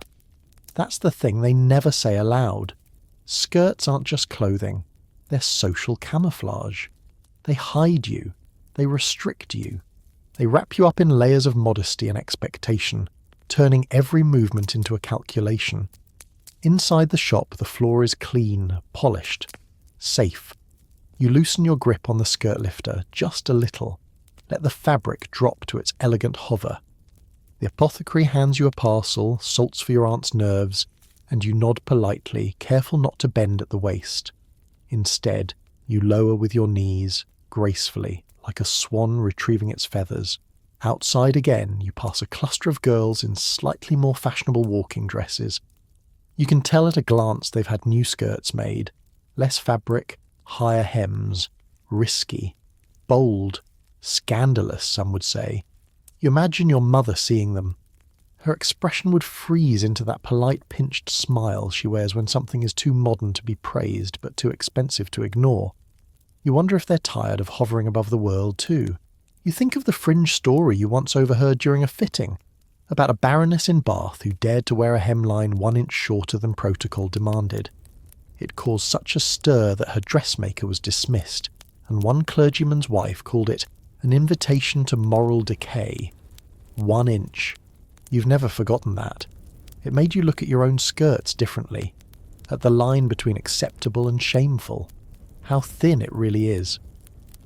That's the thing they never say aloud. Skirts aren't just clothing, they're social camouflage. They hide you, they restrict you, they wrap you up in layers of modesty and expectation, turning every movement into a calculation. Inside the shop, the floor is clean, polished, safe. You loosen your grip on the skirt lifter just a little. Let the fabric drop to its elegant hover. The apothecary hands you a parcel, salts for your aunt's nerves, and you nod politely, careful not to bend at the waist. Instead, you lower with your knees, gracefully, like a swan retrieving its feathers. Outside again, you pass a cluster of girls in slightly more fashionable walking dresses. You can tell at a glance they've had new skirts made. Less fabric, higher hems, risky, bold, scandalous, some would say. You imagine your mother seeing them. Her expression would freeze into that polite pinched smile she wears when something is too modern to be praised but too expensive to ignore. You wonder if they're tired of hovering above the world too. You think of the fringe story you once overheard during a fitting, about a baroness in Bath who dared to wear a hemline 1 inch shorter than protocol demanded. It caused such a stir that her dressmaker was dismissed, and one clergyman's wife called it an invitation to moral decay. 1 inch. You've never forgotten that. It made you look at your own skirts differently, at the line between acceptable and shameful, how thin it really is.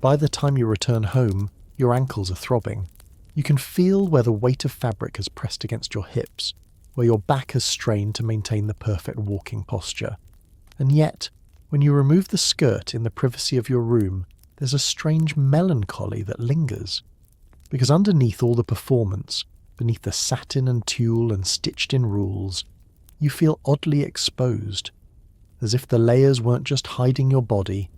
By the time you return home, your ankles are throbbing. You can feel where the weight of fabric has pressed against your hips, where your back has strained to maintain the perfect walking posture. And yet, When you remove the skirt in the privacy of your room, there's a strange melancholy that lingers. Because underneath all the performance, beneath the satin and tulle and stitched-in rules, you feel oddly exposed, as if the layers weren't just hiding your body,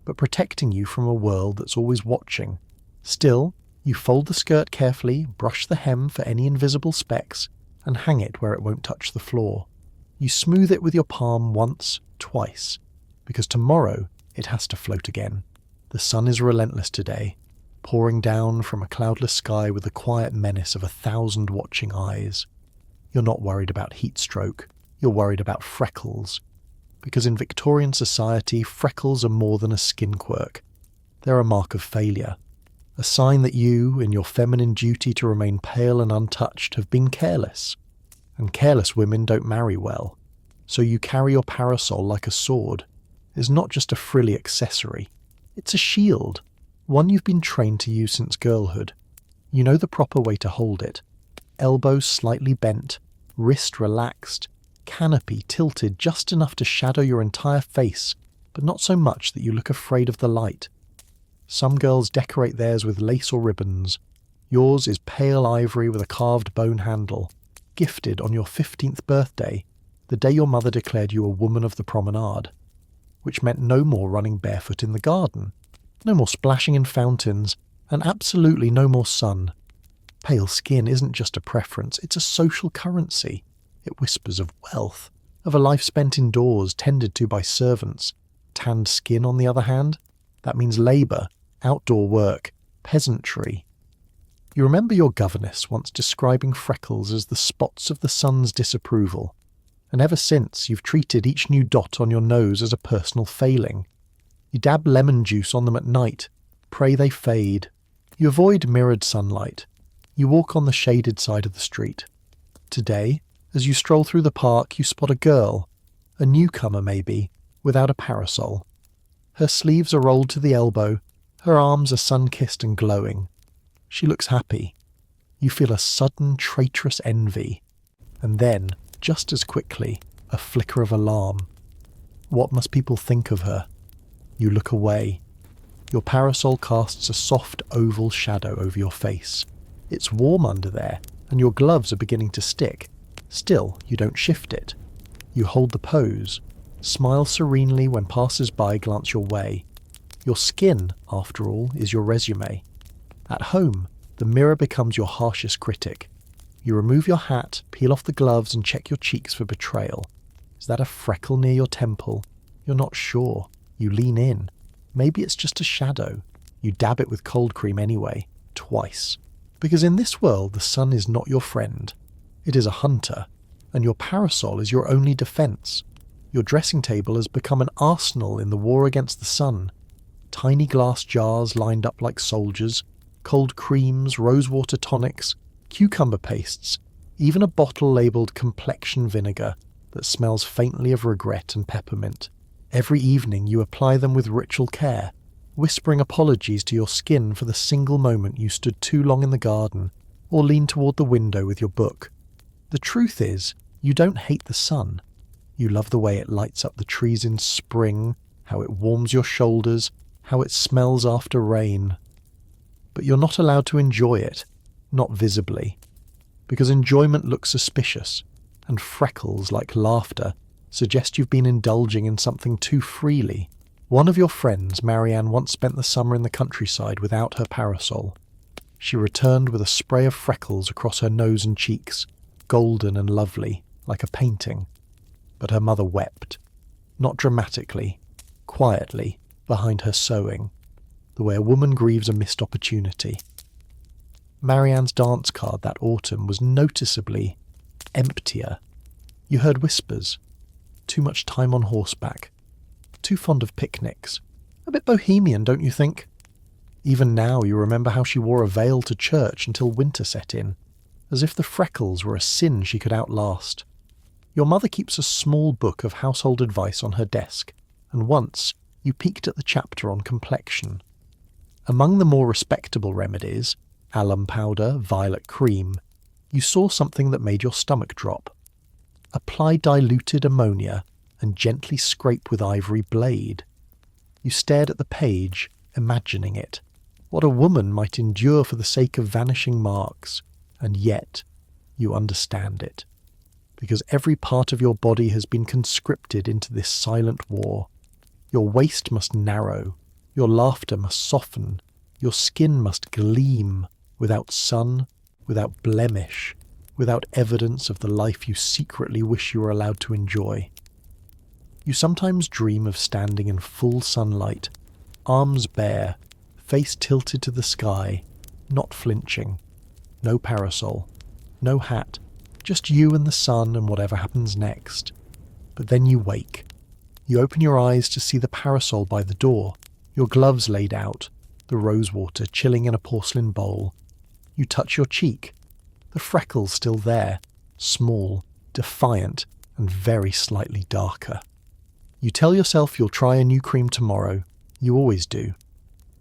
but protecting you from a world that's always watching. Still, you fold the skirt carefully, brush the hem for any invisible specks, and hang it where it won't touch the floor. You smooth it with your palm once, twice, because tomorrow it has to float again. The sun is relentless today, pouring down from a cloudless sky with the quiet menace of 1,000 watching eyes. You're not worried about heat stroke, you're worried about freckles. Because in Victorian society, freckles are more than a skin quirk. They're a mark of failure. A sign that you, in your feminine duty to remain pale and untouched, have been careless. And careless women don't marry well. So you carry your parasol like a sword. It's not just a frilly accessory. It's a shield, one you've been trained to use since girlhood. You know the proper way to hold it. Elbows slightly bent, wrist relaxed, canopy tilted just enough to shadow your entire face, but not so much that you look afraid of the light. Some girls decorate theirs with lace or ribbons. Yours is pale ivory with a carved bone handle, gifted on your 15th birthday, the day your mother declared you a woman of the promenade, which meant no more running barefoot in the garden, no more splashing in fountains, and absolutely no more sun. Pale skin isn't just a preference, it's a social currency. It whispers of wealth, of a life spent indoors, tended to by servants. Tanned skin, on the other hand, that means labour, outdoor work, peasantry. You remember your governess once describing freckles as the spots of the sun's disapproval, and ever since you've treated each new dot on your nose as a personal failing. You dab lemon juice on them at night, pray they fade. You avoid mirrored sunlight. You walk on the shaded side of the street. Today, as you stroll through the park, you spot a girl, a newcomer maybe, without a parasol. Her sleeves are rolled to the elbow, her arms are sun-kissed and glowing. She looks happy. You feel a sudden traitorous envy, and then, just as quickly, a flicker of alarm. What must people think of her? You look away. Your parasol casts a soft oval shadow over your face. It's warm under there, and your gloves are beginning to stick. Still, you don't shift it. You hold the pose, smile serenely when passers-by glance your way. Your skin, after all, is your resume. At home, the mirror becomes your harshest critic. You remove your hat, peel off the gloves and check your cheeks for betrayal. Is that a freckle near your temple? You're not sure. You lean in. Maybe it's just a shadow. You dab it with cold cream anyway, twice. Because in this world, the sun is not your friend. It is a hunter, and your parasol is your only defence. Your dressing table has become an arsenal in the war against the sun. Tiny glass jars lined up like soldiers, cold creams, rosewater tonics, cucumber pastes, even a bottle labelled complexion vinegar that smells faintly of regret and peppermint. Every evening you apply them with ritual care, whispering apologies to your skin for the single moment you stood too long in the garden or leaned toward the window with your book. The truth is, you don't hate the sun. You love the way it lights up the trees in spring, how it warms your shoulders, how it smells after rain. But you're not allowed to enjoy it, not visibly, because enjoyment looks suspicious, and freckles, like laughter, suggest you've been indulging in something too freely. One of your friends, Marianne, once spent the summer in the countryside without her parasol. She returned with a spray of freckles across her nose and cheeks, golden and lovely, like a painting. But her mother wept, not dramatically, quietly, behind her sewing, the way a woman grieves a missed opportunity. Marianne's dance card that autumn was noticeably emptier. You heard whispers. Too much time on horseback. Too fond of picnics. A bit bohemian, don't you think? Even now you remember how she wore a veil to church until winter set in, as if the freckles were a sin she could outlast. Your mother keeps a small book of household advice on her desk, and once you peeked at the chapter on complexion. Among the more respectable remedies, alum powder, violet cream, you saw something that made your stomach drop. Apply diluted ammonia and gently scrape with ivory blade. You stared at the page, imagining it, what a woman might endure for the sake of vanishing marks, and yet you understand it, because every part of your body has been conscripted into this silent war. Your waist must narrow, your laughter must soften, your skin must gleam, without sun, without blemish, without evidence of the life you secretly wish you were allowed to enjoy. You sometimes dream of standing in full sunlight, arms bare, face tilted to the sky, not flinching, no parasol, no hat, just you and the sun and whatever happens next. But then you wake. You open your eyes to see the parasol by the door, your gloves laid out, the rosewater chilling in a porcelain bowl. You touch your cheek, the freckles still there, small, defiant, and very slightly darker. You tell yourself you'll try a new cream tomorrow. You always do.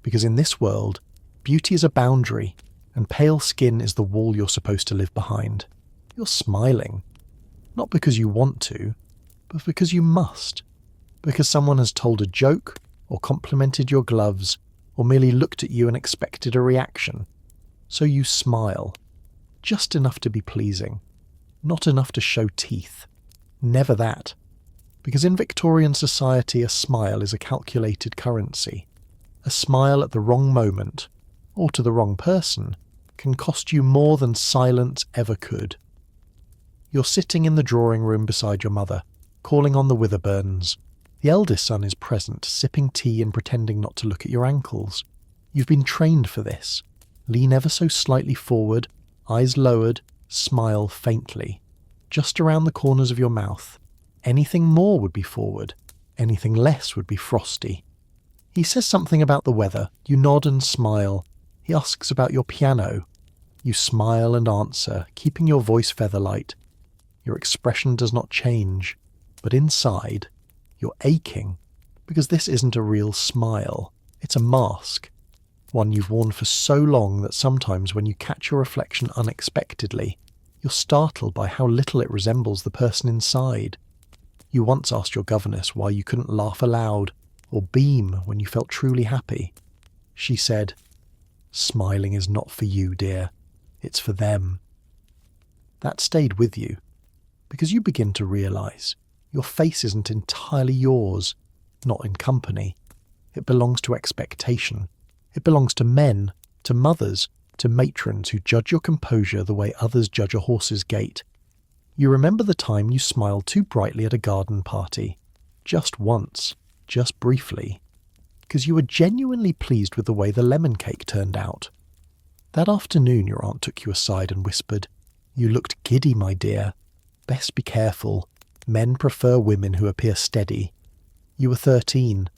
Because in this world, beauty is a boundary, and pale skin is the wall you're supposed to live behind. You're smiling. Not because you want to, but because you must. Because someone has told a joke, or complimented your gloves, or merely looked at you and expected a reaction. So you smile. Just enough to be pleasing. Not enough to show teeth. Never that. Because in Victorian society, a smile is a calculated currency. A smile at the wrong moment, or to the wrong person, can cost you more than silence ever could. You're sitting in the drawing room beside your mother, calling on the Witherburns. The eldest son is present, sipping tea and pretending not to look at your ankles. You've been trained for this. Lean ever so slightly forward, eyes lowered, smile faintly. Just around the corners of your mouth. Anything more would be forward. Anything less would be frosty. He says something about the weather. You nod and smile. He asks about your piano. You smile and answer, keeping your voice featherlight. Your expression does not change, but inside, you're aching, because this isn't a real smile. It's a mask, one you've worn for so long that sometimes when you catch your reflection unexpectedly, you're startled by how little it resembles the person inside. You once asked your governess why you couldn't laugh aloud or beam when you felt truly happy. She said, "Smiling is not for you, dear. It's for them." That stayed with you, because you begin to realise your face isn't entirely yours, not in company. It belongs to expectation. It belongs to men, to mothers, to matrons who judge your composure the way others judge a horse's gait. You remember the time you smiled too brightly at a garden party. Just once, just briefly, because you were genuinely pleased with the way the lemon cake turned out. That afternoon your aunt took you aside and whispered, "You looked giddy, my dear. Best be careful. Men prefer women who appear steady." You were 13.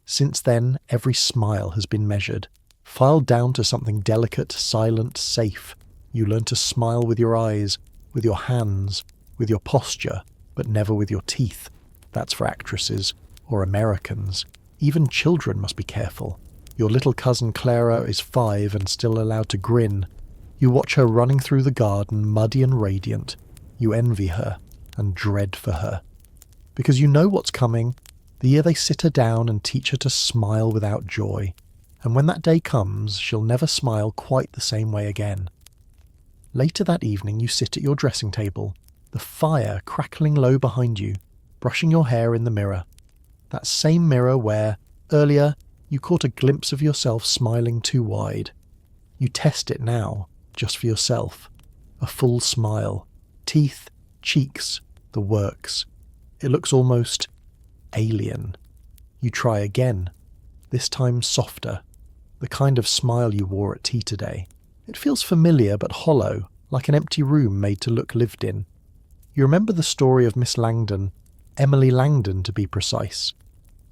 Since then, every smile has been measured, filed down to something delicate, silent, safe. You learn to smile with your eyes, with your hands, with your posture, but never with your teeth. That's for actresses, or Americans. Even children must be careful. Your little cousin Clara is 5 and still allowed to grin. You watch her running through the garden, muddy and radiant. You envy her and dread for her. Because you know what's coming, the year they sit her down and teach her to smile without joy. And when that day comes, she'll never smile quite the same way again. Later that evening you sit at your dressing table, the fire crackling low behind you, brushing your hair in the mirror. That same mirror where, earlier, you caught a glimpse of yourself smiling too wide. You test it now, just for yourself. A full smile. Teeth, cheeks, the works. It looks almost alien. You try again, this time softer, the kind of smile you wore at tea today. It feels familiar but hollow, like an empty room made to look lived in. You remember the story of Miss Langdon, Emily Langdon to be precise.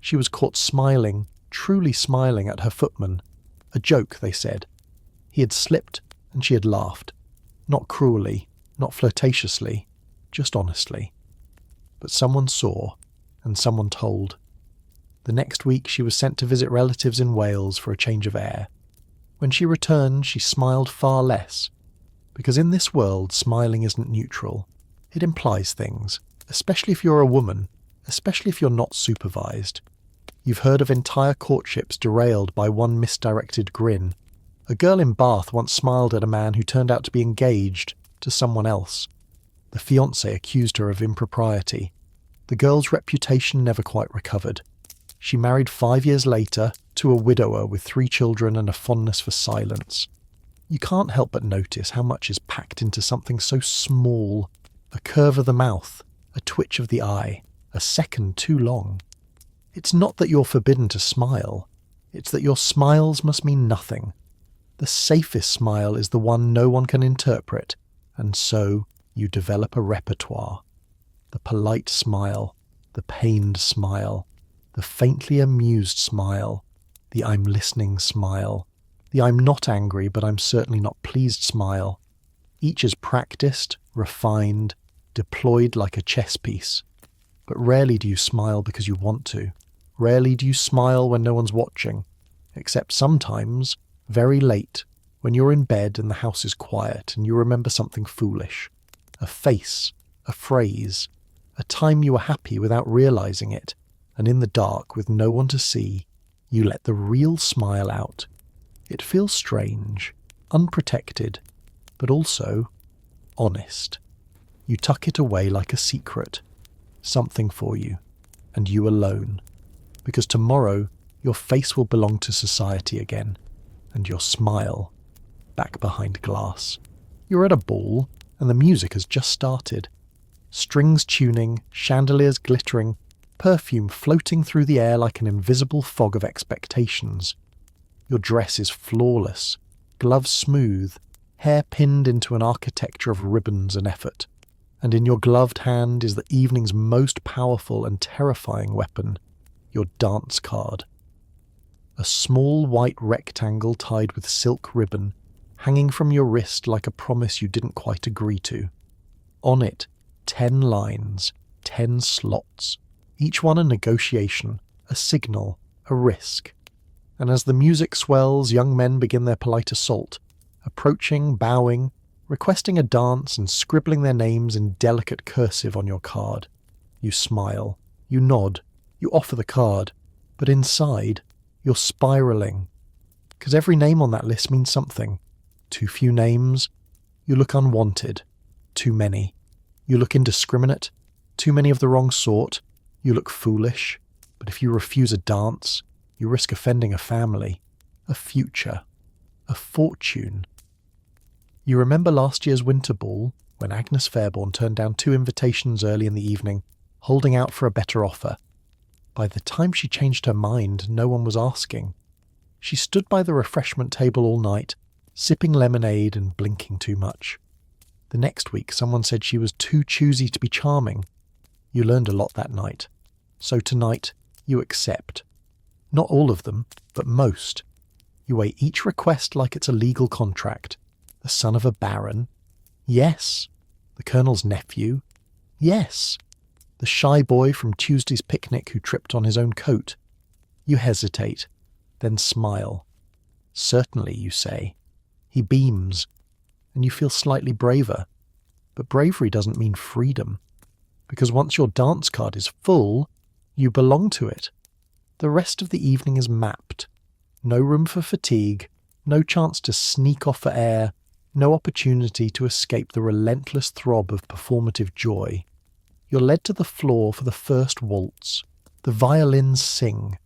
She was caught smiling, truly smiling at her footman. A joke, they said. He had slipped and she had laughed. Not cruelly, not flirtatiously, just honestly. But someone saw, and someone told. The next week she was sent to visit relatives in Wales for a change of air. When she returned, she smiled far less. Because in this world, smiling isn't neutral. It implies things, especially if you're a woman. especially if you're not supervised. You've heard of entire courtships derailed by one misdirected grin. A girl in Bath once smiled at a man who turned out to be engaged to someone else. The fiancé accused her of impropriety. The girl's reputation never quite recovered. She married 5 years later to a widower with 3 children and a fondness for silence. You can't help but notice how much is packed into something so small. A curve of the mouth, a twitch of the eye, a second too long. It's not that you're forbidden to smile. It's that your smiles must mean nothing. The safest smile is the one no one can interpret, and so you develop a repertoire. The polite smile, the pained smile, the faintly amused smile, the I'm listening smile, the I'm not angry but I'm certainly not pleased smile. Each is practiced, refined, deployed like a chess piece. But rarely do you smile because you want to. Rarely do you smile when no one's watching, except sometimes, very late, when you're in bed and the house is quiet and you remember something foolish. A face, a phrase, a time you were happy without realizing it, and in the dark with no one to see, you let the real smile out. It feels strange, unprotected, but also honest. You tuck it away like a secret, something for you, and you alone. Because tomorrow your face will belong to society again, and your smile back behind glass. You're at a ball, and the music has just started. Strings tuning, chandeliers glittering, perfume floating through the air like an invisible fog of expectations. Your dress is flawless, gloves smooth, hair pinned into an architecture of ribbons and effort. And in your gloved hand is the evening's most powerful and terrifying weapon, your dance card. A small white rectangle tied with silk ribbon, hanging from your wrist like a promise you didn't quite agree to. On it, 10 lines, 10 slots, each one a negotiation, a signal, a risk. And as the music swells, young men begin their polite assault, approaching, bowing, requesting a dance and scribbling their names in delicate cursive on your card. You smile, you nod, you offer the card, but inside, you're spiralling. Because every name on that list means something. Too few names, you look unwanted. Too many, you look indiscriminate. Too many of the wrong sort, you look foolish. But if you refuse a dance, you risk offending a family, a future, a fortune. You remember last year's winter ball, when Agnes Fairborn turned down 2 invitations early in the evening, holding out for a better offer. By the time she changed her mind, no one was asking. She stood by the refreshment table all night, sipping lemonade and blinking too much. The next week, someone said she was too choosy to be charming. You learned a lot that night. So tonight, you accept. Not all of them, but most. You weigh each request like it's a legal contract. The son of a baron? Yes. The colonel's nephew? Yes. The shy boy from Tuesday's picnic who tripped on his own coat? You hesitate, then smile. Certainly, you say. He beams, and you feel slightly braver. But bravery doesn't mean freedom, because once your dance card is full, you belong to it. The rest of the evening is mapped. No room for fatigue, no chance to sneak off for air, no opportunity to escape the relentless throb of performative joy. You're led to the floor for the first waltz. The violins sing,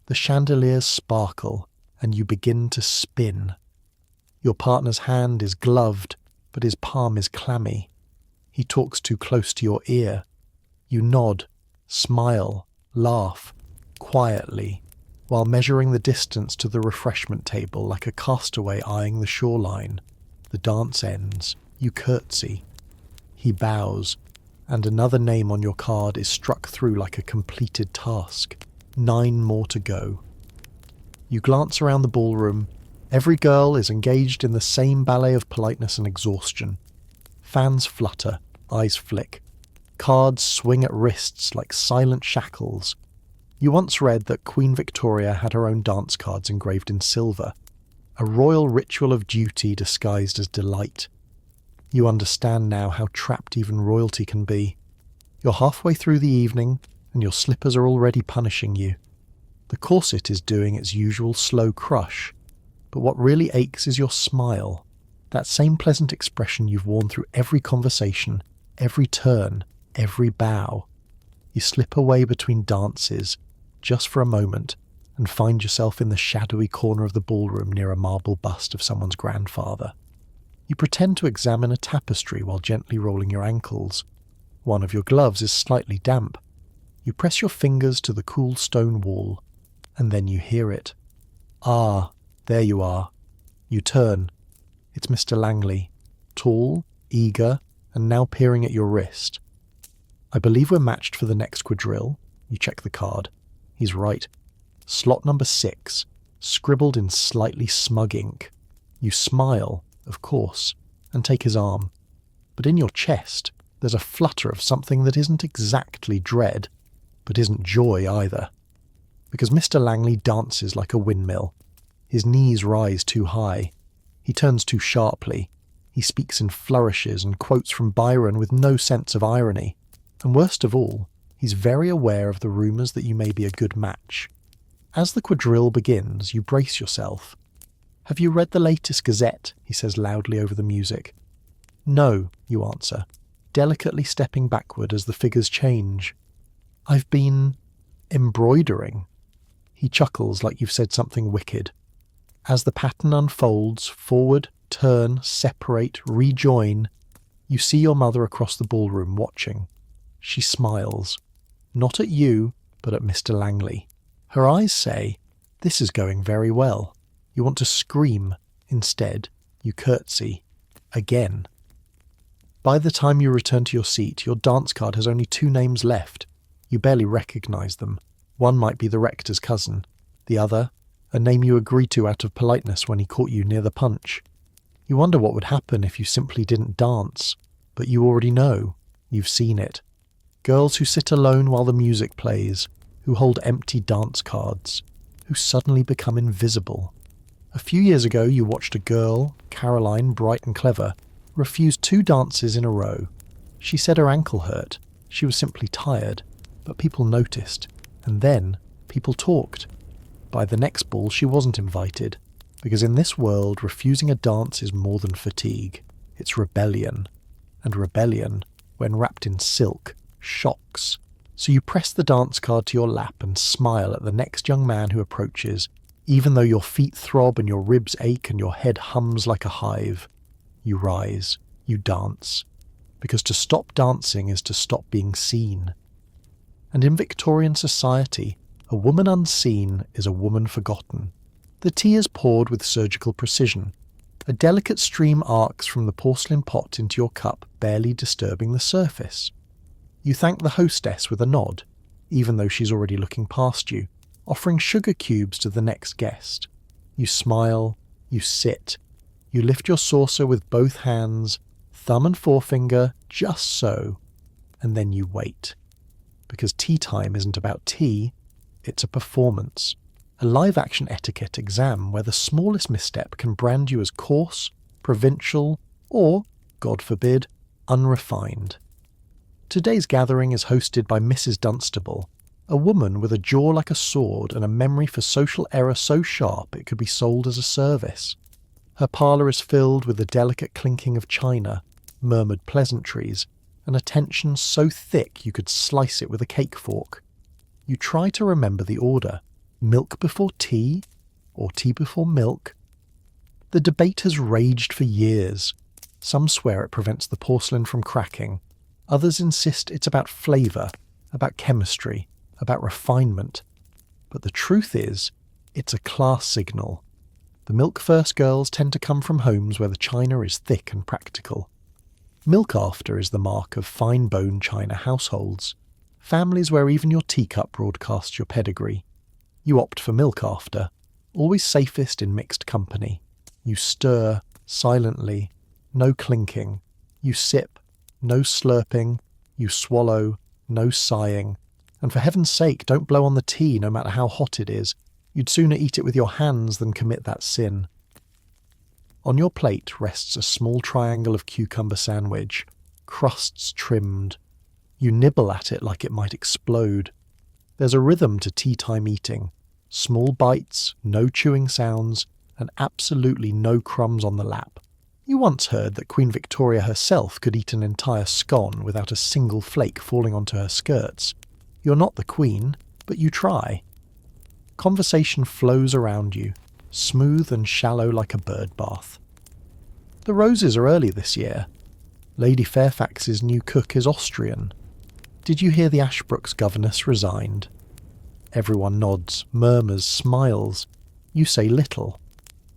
the chandeliers sparkle, and you begin to spin. Your partner's hand is gloved, but his palm is clammy. He talks too close to your ear. You nod, smile, laugh, quietly, while measuring the distance to the refreshment table like a castaway eyeing the shoreline. The dance ends. You curtsy. He bows, and another name on your card is struck through like a completed task. 9 more to go. You glance around the ballroom. Every girl is engaged in the same ballet of politeness and exhaustion. Fans flutter, eyes flick. Cards swing at wrists like silent shackles. You once read that Queen Victoria had her own dance cards engraved in silver. A royal ritual of duty disguised as delight. You understand now how trapped even royalty can be. You're halfway through the evening, and your slippers are already punishing you. The corset is doing its usual slow crush, but what really aches is your smile, that same pleasant expression you've worn through every conversation, every turn, every bow. You slip away between dances, just for a moment, and find yourself in the shadowy corner of the ballroom near a marble bust of someone's grandfather. You pretend to examine a tapestry while gently rolling your ankles. One of your gloves is slightly damp. You press your fingers to the cool stone wall, and then you hear it. Ah, there you are. You turn. It's Mr. Langley, tall, eager, and now peering at your wrist. I believe we're matched for the next quadrille. You check the card. He's right. Slot number 6, scribbled in slightly smug ink. You smile, of course, and take his arm. But in your chest, there's a flutter of something that isn't exactly dread, but isn't joy either. Because Mr. Langley dances like a windmill. His knees rise too high. He turns too sharply. He speaks in flourishes and quotes from Byron with no sense of irony. And worst of all, he's very aware of the rumours that you may be a good match. As the quadrille begins, you brace yourself. "Have you read the latest Gazette?" he says loudly over the music. "No," you answer, delicately stepping backward as the figures change. "I've been embroidering." He chuckles like you've said something wicked. As the pattern unfolds, forward, turn, separate, rejoin, you see your mother across the ballroom watching. She smiles. Not at you, but at Mr. Langley. Her eyes say, "This is going very well." You want to scream. Instead, you curtsy. Again. By the time you return to your seat, your dance card has only 2 names left. You barely recognise them. One might be the rector's cousin. The other, a name you agreed to out of politeness when he caught you near the punch. You wonder what would happen if you simply didn't dance. But you already know. You've seen it. Girls who sit alone while the music plays, who hold empty dance cards, who suddenly become invisible. A few years ago you watched a girl, Caroline, bright and clever, refuse 2 dances in a row. She said her ankle hurt. She was simply tired. But people noticed. And then people talked. By the next ball she wasn't invited. Because in this world refusing a dance is more than fatigue. It's rebellion. And rebellion, when wrapped in silk, shocks. So you press the dance card to your lap and smile at the next young man who approaches, even though your feet throb and your ribs ache and your head hums like a hive. You rise. You dance. Because to stop dancing is to stop being seen. And in Victorian society, a woman unseen is a woman forgotten. The tea is poured with surgical precision. A delicate stream arcs from the porcelain pot into your cup, barely disturbing the surface. You thank the hostess with a nod, even though she's already looking past you, offering sugar cubes to the next guest. You smile, you sit, you lift your saucer with both hands, thumb and forefinger, just so, and then you wait. Because tea time isn't about tea, it's a performance. A live-action etiquette exam where the smallest misstep can brand you as coarse, provincial, or, God forbid, unrefined. Today's gathering is hosted by Mrs. Dunstable, a woman with a jaw like a sword and a memory for social error so sharp it could be sold as a service. Her parlour is filled with the delicate clinking of china, murmured pleasantries, and attention so thick you could slice it with a cake fork. You try to remember the order. Milk before tea? Or tea before milk? The debate has raged for years. Some swear it prevents the porcelain from cracking. Others insist it's about flavour, about chemistry, about refinement. But the truth is, it's a class signal. The milk-first girls tend to come from homes where the china is thick and practical. Milk-after is the mark of fine-boned china households. Families where even your teacup broadcasts your pedigree. You opt for milk-after, always safest in mixed company. You stir, silently, no clinking. You sip, no slurping. You swallow, no sighing. And for heaven's sake, don't blow on the tea no matter how hot it is. You'd sooner eat it with your hands than commit that sin. On your plate rests a small triangle of cucumber sandwich, crusts trimmed. You nibble at it like it might explode. There's a rhythm to tea time eating. Small bites, no chewing sounds, and absolutely no crumbs on the lap. You once heard that Queen Victoria herself could eat an entire scone without a single flake falling onto her skirts. You're not the Queen, but you try. Conversation flows around you, smooth and shallow like a bird bath. The roses are early this year. Lady Fairfax's new cook is Austrian. Did you hear the Ashbrook's governess resigned? Everyone nods, murmurs, smiles. You say little.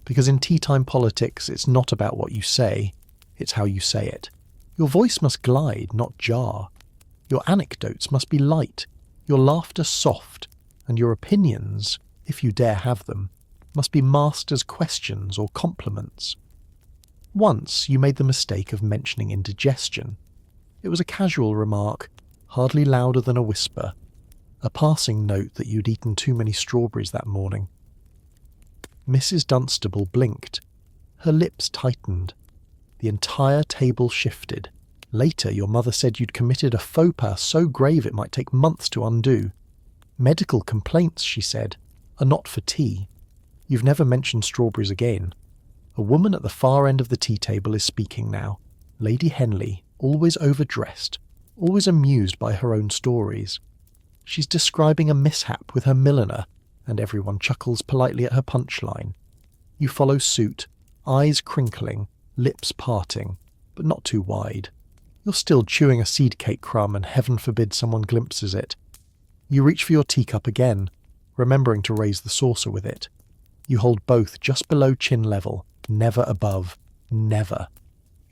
Because in tea-time politics, it's not about what you say, it's how you say it. Your voice must glide, not jar. Your anecdotes must be light, your laughter soft, and your opinions, if you dare have them, must be masked as questions or compliments. Once you made the mistake of mentioning indigestion. It was a casual remark, hardly louder than a whisper, a passing note that you'd eaten too many strawberries that morning. Mrs. Dunstable blinked. Her lips tightened. The entire table shifted. Later, your mother said you'd committed a faux pas so grave it might take months to undo. Medical complaints, she said, are not for tea. You've never mentioned strawberries again. A woman at the far end of the tea table is speaking now. Lady Henley, always overdressed, always amused by her own stories. She's describing a mishap with her milliner, and everyone chuckles politely at her punchline. You follow suit, eyes crinkling, lips parting, but not too wide. You're still chewing a seed cake crumb and heaven forbid someone glimpses it. You reach for your teacup again, remembering to raise the saucer with it. You hold both just below chin level, never above, never.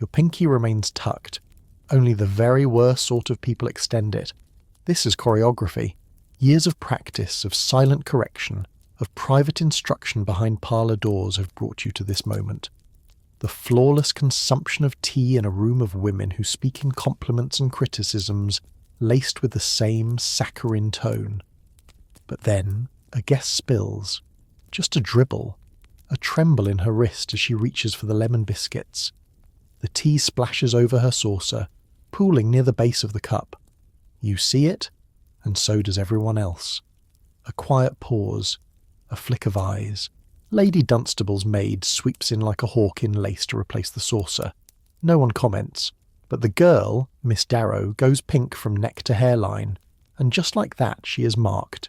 Your pinky remains tucked. Only the very worst sort of people extend it. This is choreography. Years of practice, of silent correction, of private instruction behind parlour doors have brought you to this moment. The flawless consumption of tea in a room of women who speak in compliments and criticisms, laced with the same saccharine tone. But then, a guest spills. Just a dribble. A tremble in her wrist as she reaches for the lemon biscuits. The tea splashes over her saucer, pooling near the base of the cup. You see it, and so does everyone else. A quiet pause, a flick of eyes. Lady Dunstable's maid sweeps in like a hawk in lace to replace the saucer. No one comments, but the girl, Miss Darrow, goes pink from neck to hairline, and just like that she is marked.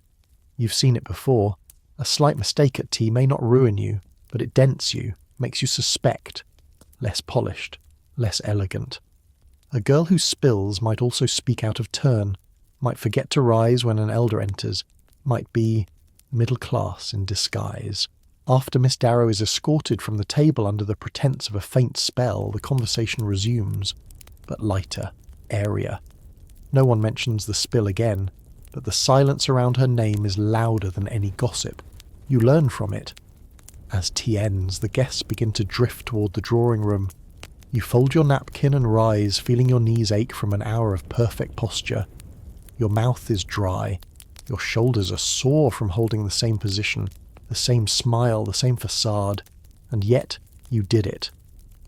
You've seen it before. A slight mistake at tea may not ruin you, but it dents you, makes you suspect. Less polished, less elegant. A girl who spills might also speak out of turn, might forget to rise when an elder enters, might be middle class in disguise. After Miss Darrow is escorted from the table under the pretence of a faint spell, the conversation resumes, but lighter, airier. No one mentions the spill again, but the silence around her name is louder than any gossip. You learn from it. As tea ends, the guests begin to drift toward the drawing room. You fold your napkin and rise, feeling your knees ache from an hour of perfect posture. Your mouth is dry. Your shoulders are sore from holding the same position, the same smile, the same facade. And yet, you did it.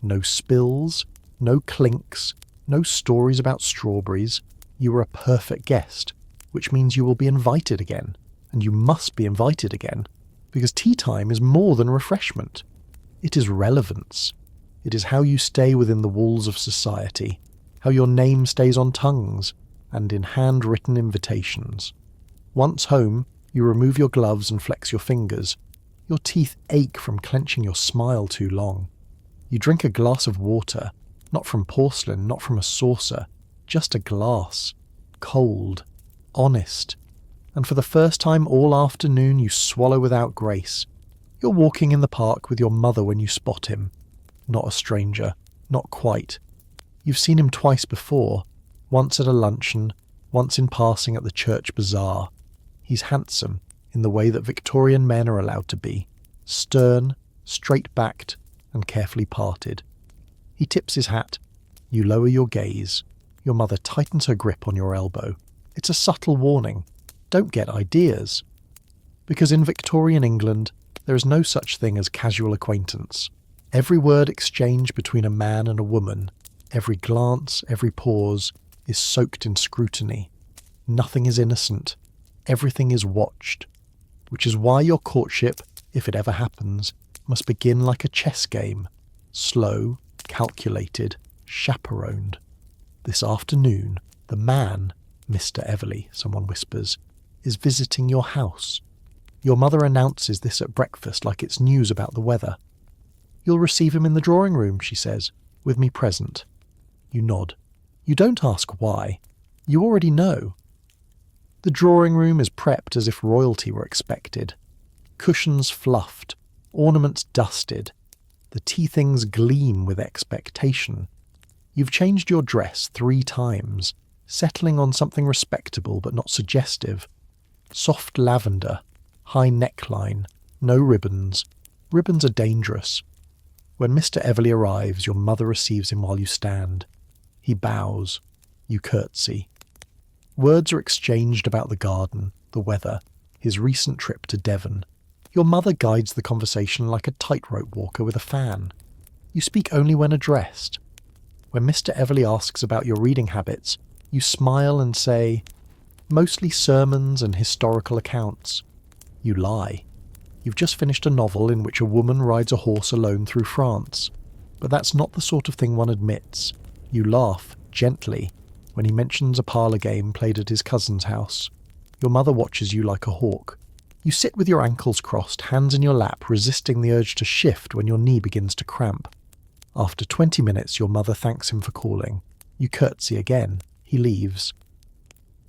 No spills, no clinks, no stories about strawberries. You were a perfect guest, which means you will be invited again. And you must be invited again, because tea time is more than refreshment. It is relevance. It is how you stay within the walls of society, how your name stays on tongues and in handwritten invitations. Once home, you remove your gloves and flex your fingers. Your teeth ache from clenching your smile too long. You drink a glass of water, not from porcelain, not from a saucer, just a glass. Cold, honest. And for the first time all afternoon you swallow without grace. You're walking in the park with your mother when you spot him. Not a stranger, not quite. You've seen him twice before, once at a luncheon, once in passing at the church bazaar. He's handsome, in the way that Victorian men are allowed to be, stern, straight-backed, and carefully parted. He tips his hat. You lower your gaze. Your mother tightens her grip on your elbow. It's a subtle warning. Don't get ideas. Because in Victorian England, there is no such thing as casual acquaintance. Every word exchanged between a man and a woman, every glance, every pause, is soaked in scrutiny. Nothing is innocent. Everything is watched, which is why your courtship, if it ever happens, must begin like a chess game, slow, calculated, chaperoned. This afternoon, the man, Mr. Everly, someone whispers, is visiting your house. Your mother announces this at breakfast like it's news about the weather. You'll receive him in the drawing room, she says, with me present. You nod. You don't ask why. You already know. The drawing room is prepped as if royalty were expected. Cushions fluffed, ornaments dusted. The tea things gleam with expectation. You've changed your dress 3 times, settling on something respectable but not suggestive. Soft lavender, high neckline, no ribbons. Ribbons are dangerous. When Mr. Everly arrives, your mother receives him while you stand. He bows. You curtsy. Words are exchanged about the garden, the weather, his recent trip to Devon. Your mother guides the conversation like a tightrope walker with a fan. You speak only when addressed. When Mr. Everly asks about your reading habits, you smile and say, "Mostly sermons and historical accounts." You lie. You've just finished a novel in which a woman rides a horse alone through France. But that's not the sort of thing one admits. You laugh, gently, when he mentions a parlour game played at his cousin's house. Your mother watches you like a hawk. You sit with your ankles crossed, hands in your lap, resisting the urge to shift when your knee begins to cramp. After 20 minutes, your mother thanks him for calling. You curtsy again. He leaves.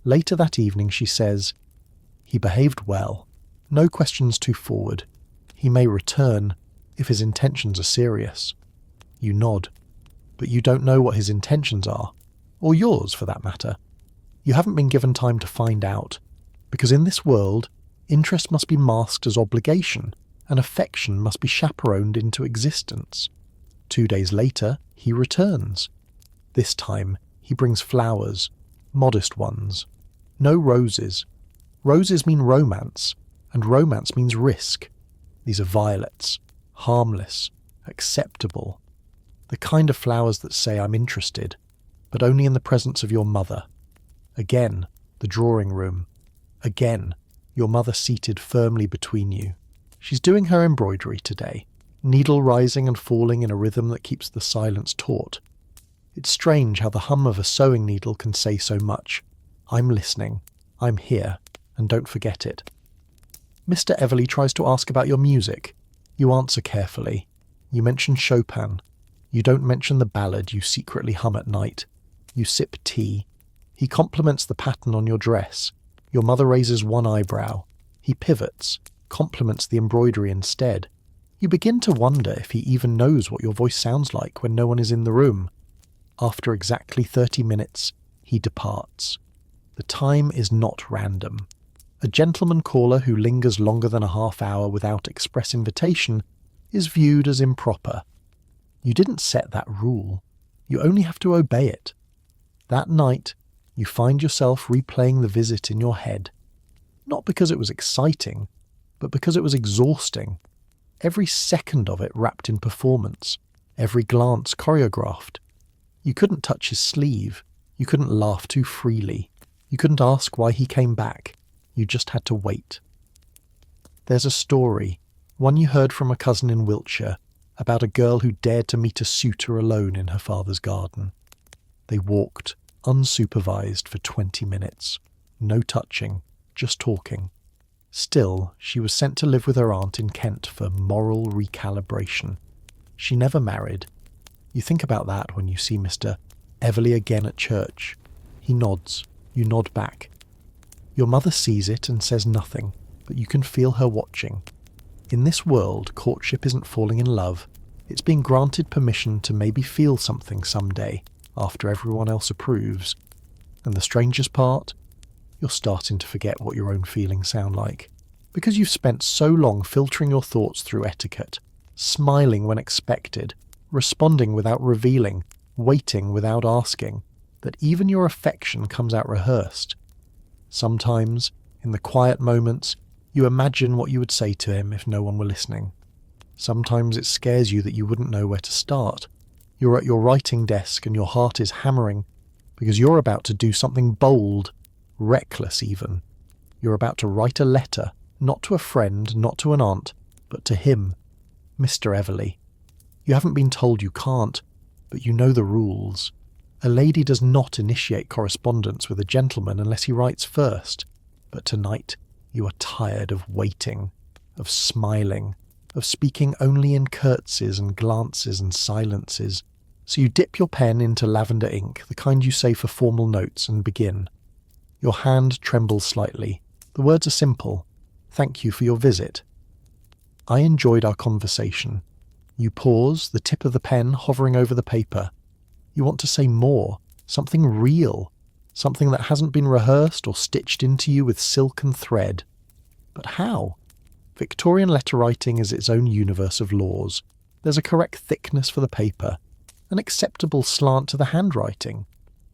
Later that evening, she says, "He behaved well. No questions too forward. He may return if his intentions are serious." You nod. But you don't know what his intentions are, or yours for that matter. You haven't been given time to find out, because in this world, interest must be masked as obligation, and affection must be chaperoned into existence. 2 days later, he returns. This time, he brings flowers, modest ones. No roses. Roses mean romance, and romance means risk. These are violets, harmless, acceptable. The kind of flowers that say, "I'm interested," but only in the presence of your mother. Again, the drawing room. Again, your mother seated firmly between you. She's doing her embroidery today, needle rising and falling in a rhythm that keeps the silence taut. It's strange how the hum of a sewing needle can say so much. I'm listening, I'm here, and don't forget it. Mr. Everly tries to ask about your music. You answer carefully. You mention Chopin. You don't mention the ballad you secretly hum at night. You sip tea. He compliments the pattern on your dress. Your mother raises one eyebrow. He pivots, compliments the embroidery instead. You begin to wonder if he even knows what your voice sounds like when no one is in the room. After exactly 30 minutes, he departs. The time is not random. A gentleman caller who lingers longer than a half hour without express invitation is viewed as improper. You didn't set that rule. You only have to obey it. That night, you find yourself replaying the visit in your head. Not because it was exciting, but because it was exhausting. Every second of it wrapped in performance, every glance choreographed. You couldn't touch his sleeve. You couldn't laugh too freely. You couldn't ask why he came back. You just had to wait. There's a story, one you heard from a cousin in Wiltshire, about a girl who dared to meet a suitor alone in her father's garden. They walked, unsupervised, for 20 minutes. No touching, just talking. Still, she was sent to live with her aunt in Kent for moral recalibration. She never married. You think about that when you see Mr. Everly again at church. He nods. You nod back. Your mother sees it and says nothing, but you can feel her watching. In this world, courtship isn't falling in love. It's being granted permission to maybe feel something someday, after everyone else approves. And the strangest part? You're starting to forget what your own feelings sound like. Because you've spent so long filtering your thoughts through etiquette, smiling when expected, responding without revealing, waiting without asking, that even your affection comes out rehearsed. Sometimes, in the quiet moments, you imagine what you would say to him if no one were listening. Sometimes it scares you that you wouldn't know where to start. You're at your writing desk and your heart is hammering because you're about to do something bold, reckless even. You're about to write a letter, not to a friend, not to an aunt, but to him, Mr. Everley. You haven't been told you can't, but you know the rules. A lady does not initiate correspondence with a gentleman unless he writes first. But tonight, you are tired of waiting, of smiling, of speaking only in curtsies and glances and silences. So you dip your pen into lavender ink, the kind you save for formal notes, and begin. Your hand trembles slightly. The words are simple. Thank you for your visit. I enjoyed our conversation. You pause, the tip of the pen hovering over the paper. You want to say more, something real, something that hasn't been rehearsed or stitched into you with silk and thread. But how? Victorian letter writing is its own universe of laws. There's a correct thickness for the paper, an acceptable slant to the handwriting.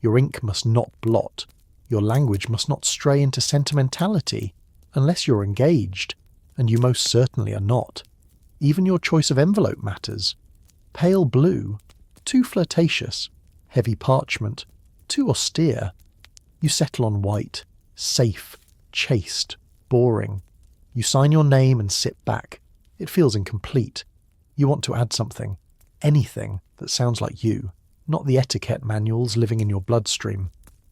Your ink must not blot. Your language must not stray into sentimentality, unless you're engaged, and you most certainly are not. Even your choice of envelope matters. Pale blue, too flirtatious. Heavy parchment, too austere. You settle on white, safe, chaste, boring. You sign your name and sit back. It feels incomplete. You want to add something, anything that sounds like you, not the etiquette manuals living in your bloodstream.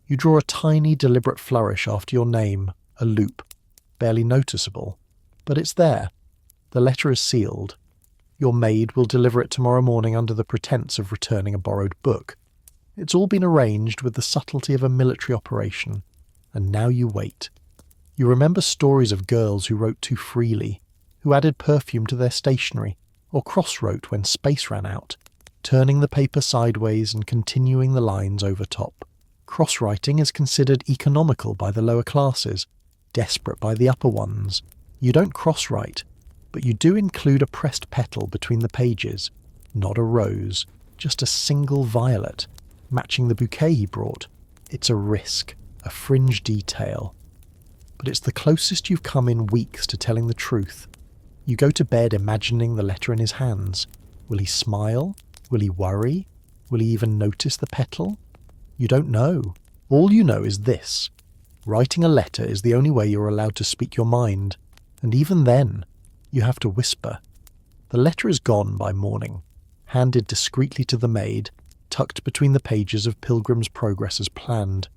You draw a tiny, deliberate flourish after your name, a loop, barely noticeable. But it's there. The letter is sealed. Your maid will deliver it tomorrow morning under the pretense of returning a borrowed book. It's all been arranged with the subtlety of a military operation. And now you wait. You remember stories of girls who wrote too freely, who added perfume to their stationery, or cross-wrote when space ran out, turning the paper sideways and continuing the lines over top. Cross-writing is considered economical by the lower classes, desperate by the upper ones. You don't cross-write, but you do include a pressed petal between the pages, not a rose, just a single violet, matching the bouquet he brought. It's a risk, a fringe detail. But it's the closest you've come in weeks to telling the truth. You go to bed imagining the letter in his hands. Will he smile? Will he worry? Will he even notice the petal? You don't know. All you know is this. Writing a letter is the only way you're allowed to speak your mind, and even then, you have to whisper. The letter is gone by morning, handed discreetly to the maid, tucked between the pages of Pilgrim's Progress as planned.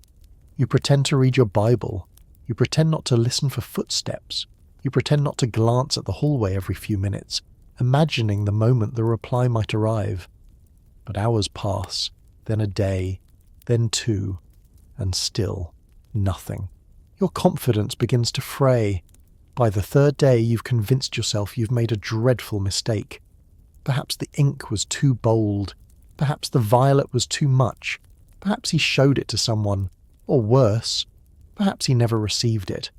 You pretend to read your Bible. You pretend not to listen for footsteps. You pretend not to glance at the hallway every few minutes, imagining the moment the reply might arrive. But hours pass, then a day, then two, and still nothing. Your confidence begins to fray. By the third day, you've convinced yourself you've made a dreadful mistake. Perhaps the ink was too bold. Perhaps the violet was too much. Perhaps he showed it to someone. Or worse, perhaps he never received it.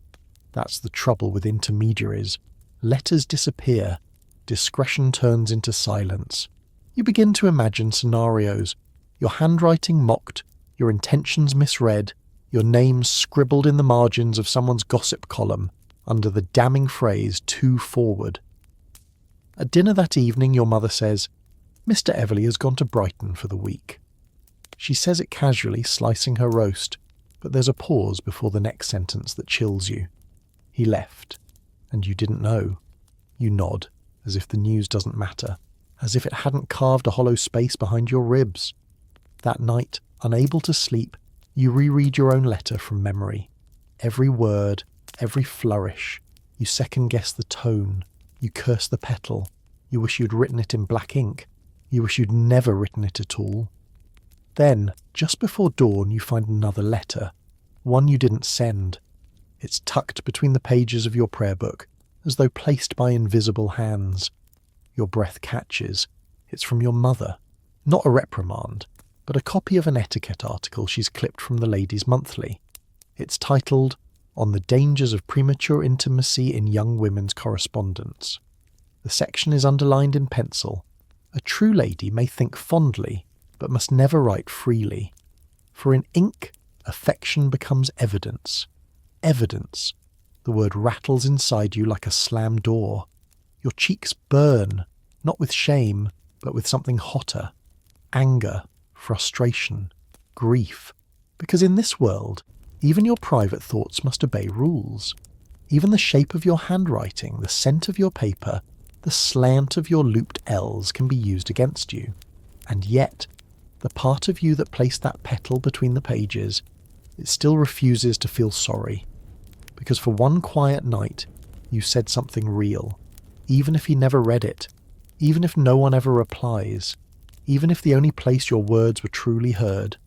That's the trouble with intermediaries. Letters disappear. Discretion turns into silence. You begin to imagine scenarios. Your handwriting mocked, your intentions misread, your name scribbled in the margins of someone's gossip column under the damning phrase "too forward." At dinner that evening, your mother says, "Mr. Everley has gone to Brighton for the week." She says it casually, slicing her roast, but there's a pause before the next sentence that chills you. He left, and you didn't know. You nod, as if the news doesn't matter, as if it hadn't carved a hollow space behind your ribs. That night, unable to sleep, you reread your own letter from memory. Every word, every flourish. You second-guess the tone. You curse the petal. You wish you'd written it in black ink. You wish you'd never written it at all. Then, just before dawn, you find another letter. One you didn't send. It's tucked between the pages of your prayer book, as though placed by invisible hands. Your breath catches. It's from your mother. Not a reprimand, but a copy of an etiquette article she's clipped from the Ladies' Monthly. It's titled, "On the Dangers of Premature Intimacy in Young Women's Correspondence." The section is underlined in pencil. A true lady may think fondly, but must never write freely. For in ink, affection becomes evidence. Evidence. The word rattles inside you like a slammed door. Your cheeks burn, not with shame, but with something hotter. Anger, frustration, grief. Because in this world, even your private thoughts must obey rules. Even the shape of your handwriting, the scent of your paper, the slant of your looped L's can be used against you. And yet, the part of you that placed that petal between the pages, it still refuses to feel sorry. Because for one quiet night, you said something real, even if he never read it, even if no one ever replies, even if the only place your words were truly heard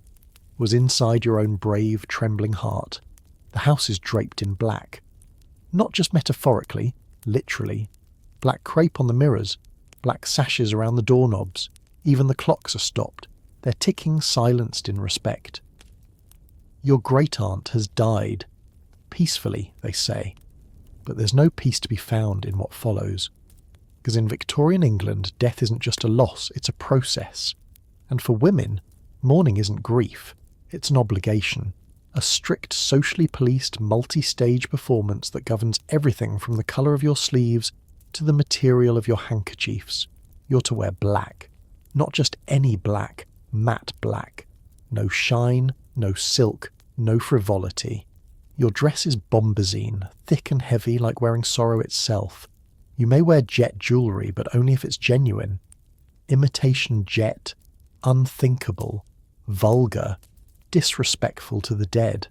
was inside your own brave, trembling heart. The house is draped in black. Not just metaphorically, literally. Black crepe on the mirrors, black sashes around the doorknobs. Even the clocks are stopped. They're ticking, silenced in respect. Your great-aunt has died. Peacefully, they say. But there's no peace to be found in what follows. Because in Victorian England, death isn't just a loss, it's a process. And for women, mourning isn't grief, it's an obligation. A strict, socially policed, multi-stage performance that governs everything from the colour of your sleeves to the material of your handkerchiefs. You're to wear black. Not just any black, matte black. No shine, no silk, no frivolity. Your dress is bombazine, thick and heavy like wearing sorrow itself. You may wear jet jewellery, but only if it's genuine. Imitation jet, unthinkable, vulgar, disrespectful to the dead.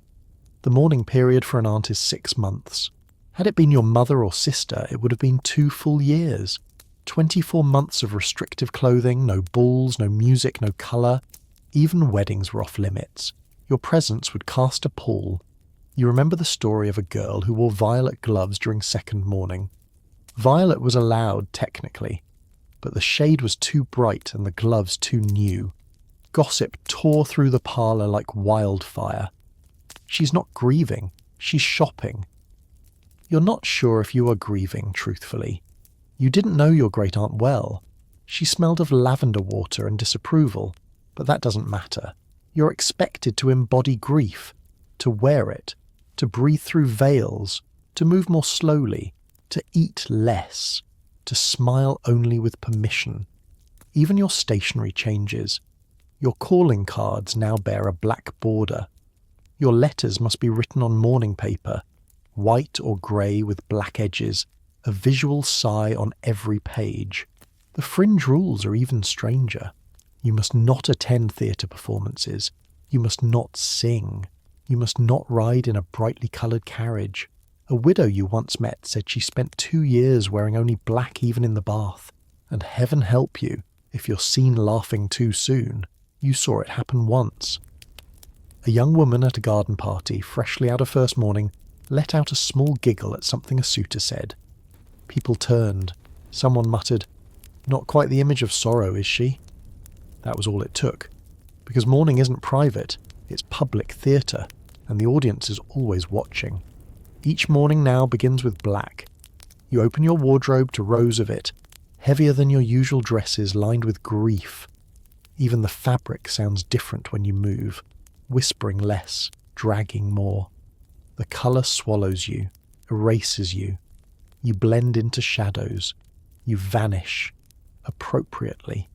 The mourning period for an aunt is 6 months. Had it been your mother or sister, it would have been 2 full years. 24 months of restrictive clothing, no balls, no music, no colour. Even weddings were off limits. Your presence would cast a pall. You remember the story of a girl who wore violet gloves during second mourning. Violet was allowed, technically, but the shade was too bright and the gloves too new. Gossip tore through the parlour like wildfire. She's not grieving, she's shopping. You're not sure if you are grieving, truthfully. You didn't know your great-aunt well. She smelled of lavender water and disapproval, but that doesn't matter. You're expected to embody grief, to wear it, to breathe through veils, to move more slowly, to eat less, to smile only with permission. Even your stationery changes. Your calling cards now bear a black border. Your letters must be written on mourning paper, white or grey with black edges, a visual sigh on every page. The fringe rules are even stranger. You must not attend theatre performances. You must not sing. You must not ride in a brightly coloured carriage. A widow you once met said she spent 2 years wearing only black even in the bath. And heaven help you if you're seen laughing too soon. You saw it happen once. A young woman at a garden party, freshly out of first morning, let out a small giggle at something a suitor said. People turned. Someone muttered, "Not quite the image of sorrow, is she?" That was all it took. Because mourning isn't private, it's public theatre, and the audience is always watching. Each mourning now begins with black. You open your wardrobe to rows of it, heavier than your usual dresses lined with grief. Even the fabric sounds different when you move, whispering less, dragging more. The colour swallows you, erases you. You blend into shadows. You vanish, appropriately.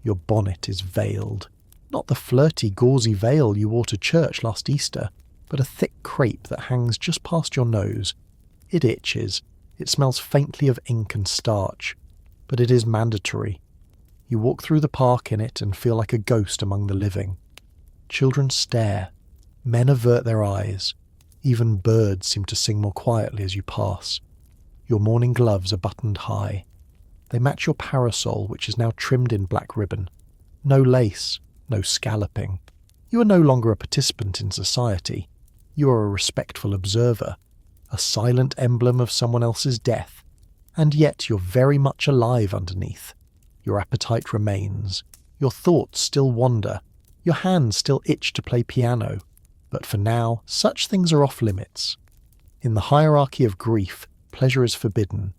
Your bonnet is veiled. Not the flirty, gauzy veil you wore to church last Easter, but a thick crepe that hangs just past your nose. It itches. It smells faintly of ink and starch. But it is mandatory. You walk through the park in it and feel like a ghost among the living. Children stare. Men avert their eyes. Even birds seem to sing more quietly as you pass. Your mourning gloves are buttoned high. They match your parasol, which is now trimmed in black ribbon. No lace, no scalloping. You are no longer a participant in society. You are a respectful observer, a silent emblem of someone else's death. And yet you're very much alive underneath. Your appetite remains. Your thoughts still wander. Your hands still itch to play piano. But for now, such things are off limits. In the hierarchy of grief, pleasure is forbidden.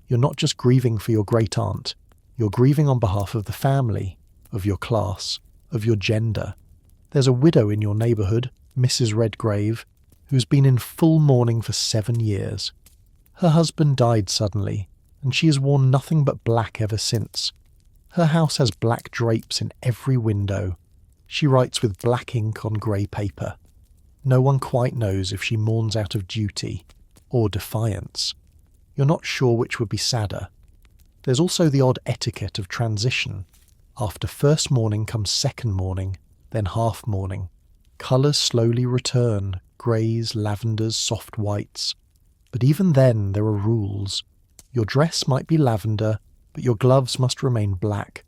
You're not just grieving for your great-aunt. You're grieving on behalf of the family, of your class, of your gender. There's a widow in your neighbourhood, Mrs. Redgrave, who's been in full mourning for 7 years. Her husband died suddenly, and she has worn nothing but black ever since. Her house has black drapes in every window. She writes with black ink on grey paper. No one quite knows if she mourns out of duty, or defiance. You're not sure which would be sadder. There's also the odd etiquette of transition. After first morning comes second morning, then half morning. Colours slowly return, greys, lavenders, soft whites. But even then there are rules. Your dress might be lavender, but your gloves must remain black.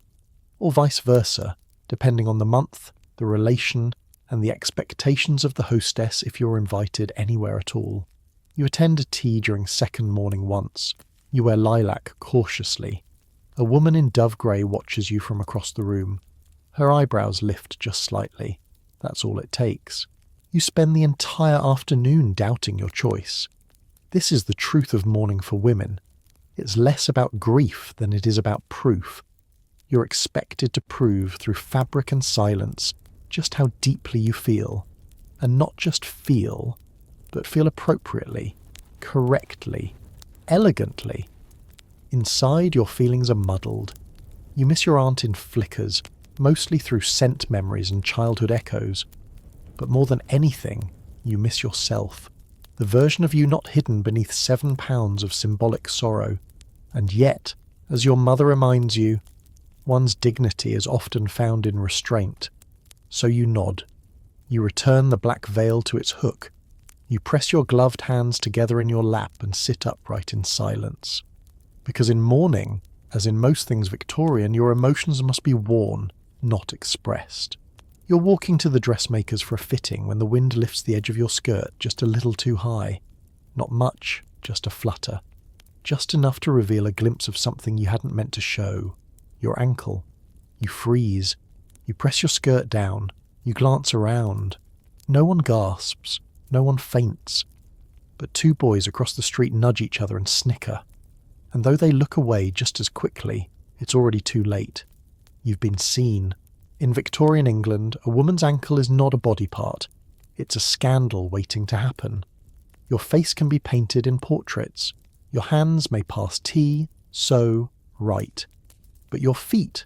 Or vice versa, depending on the month, the relation, and the expectations of the hostess if you're invited anywhere at all. You attend a tea during second morning once. You wear lilac cautiously. A woman in dove grey watches you from across the room. Her eyebrows lift just slightly. That's all it takes. You spend the entire afternoon doubting your choice. This is the truth of mourning for women. It's less about grief than it is about proof. You're expected to prove through fabric and silence just how deeply you feel. And not just feel, but feel appropriately, correctly, elegantly. Inside, your feelings are muddled. You miss your aunt in flickers, mostly through scent memories and childhood echoes. But more than anything, you miss yourself, the version of you not hidden beneath 7 pounds of symbolic sorrow. And yet, as your mother reminds you, one's dignity is often found in restraint. So you nod. You return the black veil to its hook. You press your gloved hands together in your lap and sit upright in silence. Because in mourning, as in most things Victorian, your emotions must be worn, not expressed. You're walking to the dressmaker's for a fitting when the wind lifts the edge of your skirt just a little too high. Not much, just a flutter. Just enough to reveal a glimpse of something you hadn't meant to show. Your ankle. You freeze. You press your skirt down. You glance around. No one gasps. No one faints. But 2 boys across the street nudge each other and snicker. And though they look away just as quickly, it's already too late. You've been seen. In Victorian England, a woman's ankle is not a body part. It's a scandal waiting to happen. Your face can be painted in portraits. Your hands may pass tea, sew, write. But your feet,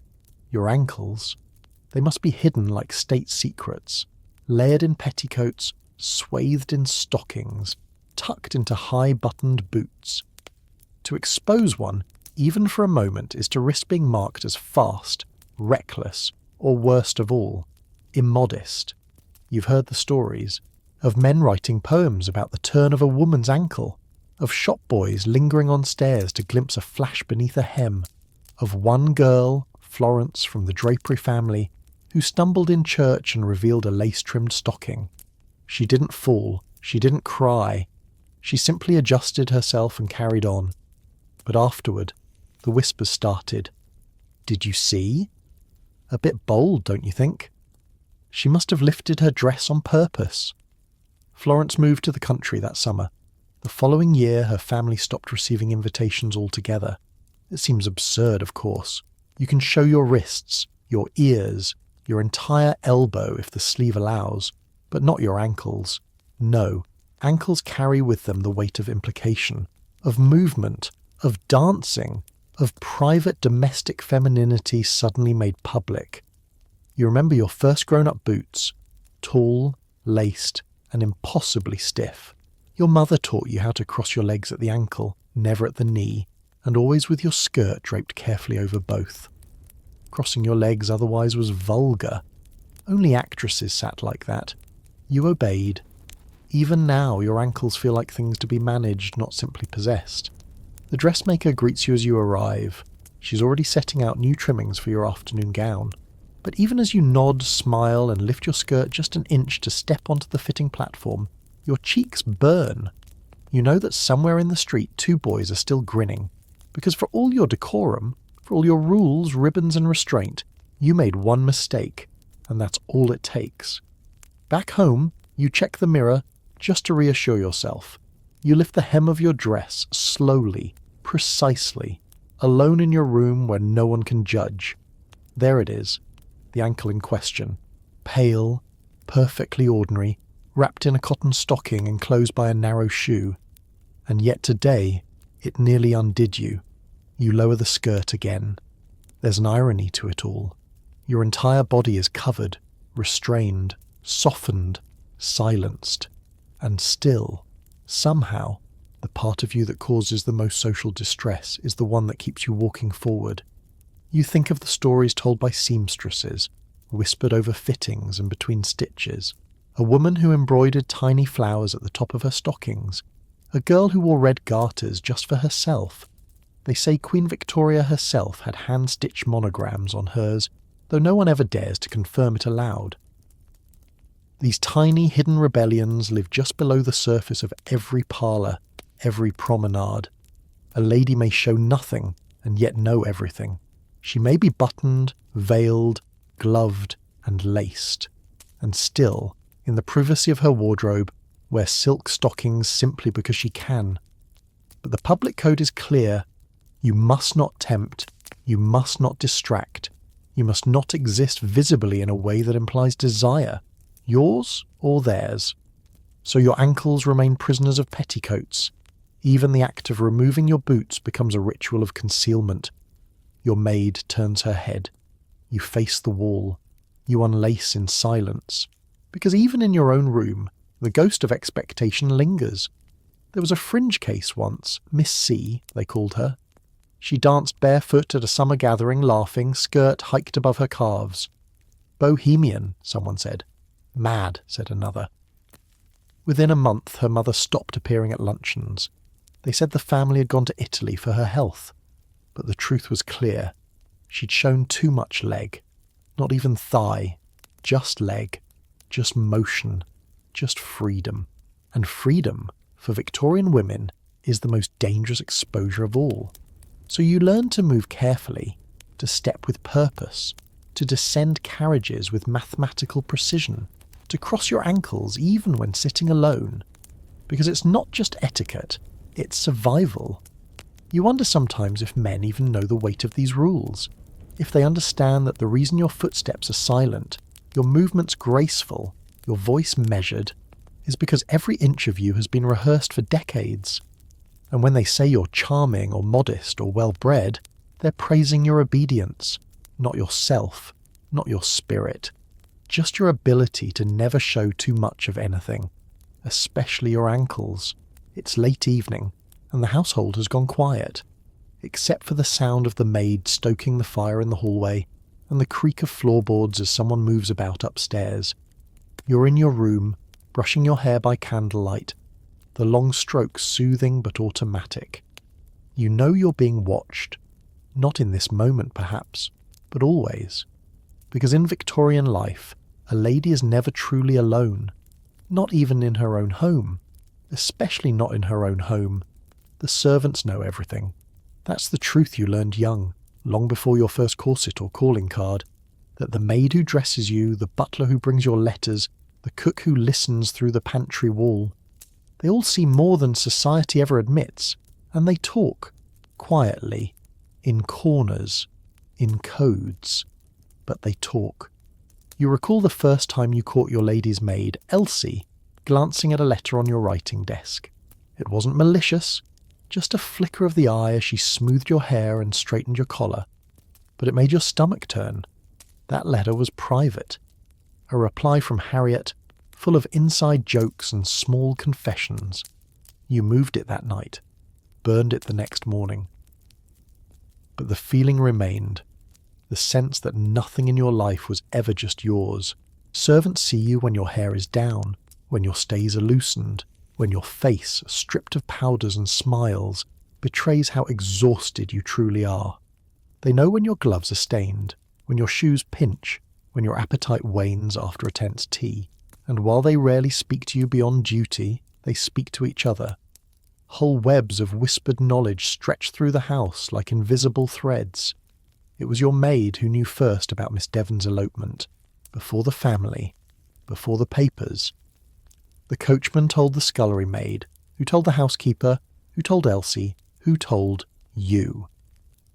your ankles, they must be hidden like state secrets, layered in petticoats, swathed in stockings, tucked into high-buttoned boots. To expose one, even for a moment, is to risk being marked as fast, reckless, or worst of all, immodest. You've heard the stories of men writing poems about the turn of a woman's ankle, of shop boys lingering on stairs to glimpse a flash beneath a hem, of one girl, Florence from the Drapery family, who stumbled in church and revealed a lace-trimmed stocking. She didn't fall, she didn't cry, she simply adjusted herself and carried on. But afterward, the whispers started. Did you see? A bit bold, don't you think? She must have lifted her dress on purpose. Florence moved to the country that summer. The following year, her family stopped receiving invitations altogether. It seems absurd, of course. You can show your wrists, your ears, your entire elbow if the sleeve allows, but not your ankles. No, ankles carry with them the weight of implication, of movement, of dancing, of private domestic femininity suddenly made public. You remember your first grown-up boots, tall, laced, and impossibly stiff. Your mother taught you how to cross your legs at the ankle, never at the knee, and always with your skirt draped carefully over both. Crossing your legs otherwise was vulgar. Only actresses sat like that. You obeyed. Even now, your ankles feel like things to be managed, not simply possessed. The dressmaker greets you as you arrive. She's already setting out new trimmings for your afternoon gown. But even as you nod, smile, and lift your skirt just an inch to step onto the fitting platform, your cheeks burn. You know that somewhere in the street 2 boys are still grinning, because for all your decorum, for all your rules, ribbons, and restraint, you made one mistake, and that's all it takes. Back home, you check the mirror just to reassure yourself. You lift the hem of your dress slowly, precisely, alone in your room where no one can judge. There it is, the ankle in question, pale, perfectly ordinary, wrapped in a cotton stocking enclosed by a narrow shoe. And yet today, it nearly undid you. You lower the skirt again. There's an irony to it all. Your entire body is covered, restrained, softened, silenced, and still, somehow, The part of you that causes the most social distress is the one that keeps you walking forward. You think of the stories told by seamstresses, whispered over fittings and between stitches, a woman who embroidered tiny flowers at the top of her stockings, a girl who wore red garters just for herself. They say Queen Victoria herself had hand-stitched monograms on hers, though no one ever dares to confirm it aloud. These tiny hidden rebellions live just below the surface of every parlour, every promenade. A lady may show nothing and yet know everything. She may be buttoned, veiled, gloved and laced, and still, in the privacy of her wardrobe, wear silk stockings simply because she can. But the public code is clear. You must not tempt, you must not distract, you must not exist visibly in a way that implies desire, yours or theirs. So your ankles remain prisoners of petticoats. Even the act of removing your boots becomes a ritual of concealment. Your maid turns her head. You face the wall. You unlace in silence. Because even in your own room, the ghost of expectation lingers. There was a fringe case once, Miss C, they called her. She danced barefoot at a summer gathering, laughing, skirt hiked above her calves. Bohemian, someone said. Mad, said another. Within a month, her mother stopped appearing at luncheons. They said the family had gone to Italy for her health. But the truth was clear. She'd shown too much leg. Not even thigh. Just leg. Just motion. Just freedom. And freedom, for Victorian women, is the most dangerous exposure of all. So you learn to move carefully, to step with purpose, to descend carriages with mathematical precision, to cross your ankles even when sitting alone. Because it's not just etiquette, it's survival. You wonder sometimes if men even know the weight of these rules, if they understand that the reason your footsteps are silent, your movements graceful, your voice measured, is because every inch of you has been rehearsed for decades. And when they say you're charming or modest or well-bred, they're praising your obedience, not yourself, not your spirit, just your ability to never show too much of anything, especially your ankles. It's late evening, and the household has gone quiet, except for the sound of the maid stoking the fire in the hallway and the creak of floorboards as someone moves about upstairs. You're in your room, brushing your hair by candlelight, the long strokes soothing but automatic. You know you're being watched, not in this moment perhaps, but always. Because in Victorian life, a lady is never truly alone, not even in her own home. Especially not in her own home. The servants know everything. That's the truth you learned young, long before your first corset or calling card, that the maid who dresses you, the butler who brings your letters, the cook who listens through the pantry wall, they all see more than society ever admits, and they talk, quietly, in corners, in codes, but they talk. You recall the first time you caught your lady's maid, Elsie, glancing at a letter on your writing desk. It wasn't malicious, just a flicker of the eye as she smoothed your hair and straightened your collar. But it made your stomach turn. That letter was private. A reply from Harriet, full of inside jokes and small confessions. You moved it that night, burned it the next morning. But the feeling remained, the sense that nothing in your life was ever just yours. Servants see you when your hair is down, when your stays are loosened, when your face, stripped of powders and smiles, betrays how exhausted you truly are. They know when your gloves are stained, when your shoes pinch, when your appetite wanes after a tense tea, and while they rarely speak to you beyond duty, they speak to each other. Whole webs of whispered knowledge stretch through the house like invisible threads. It was your maid who knew first about Miss Devon's elopement, before the family, before the papers. The coachman told the scullery maid, who told the housekeeper, who told Elsie, who told you.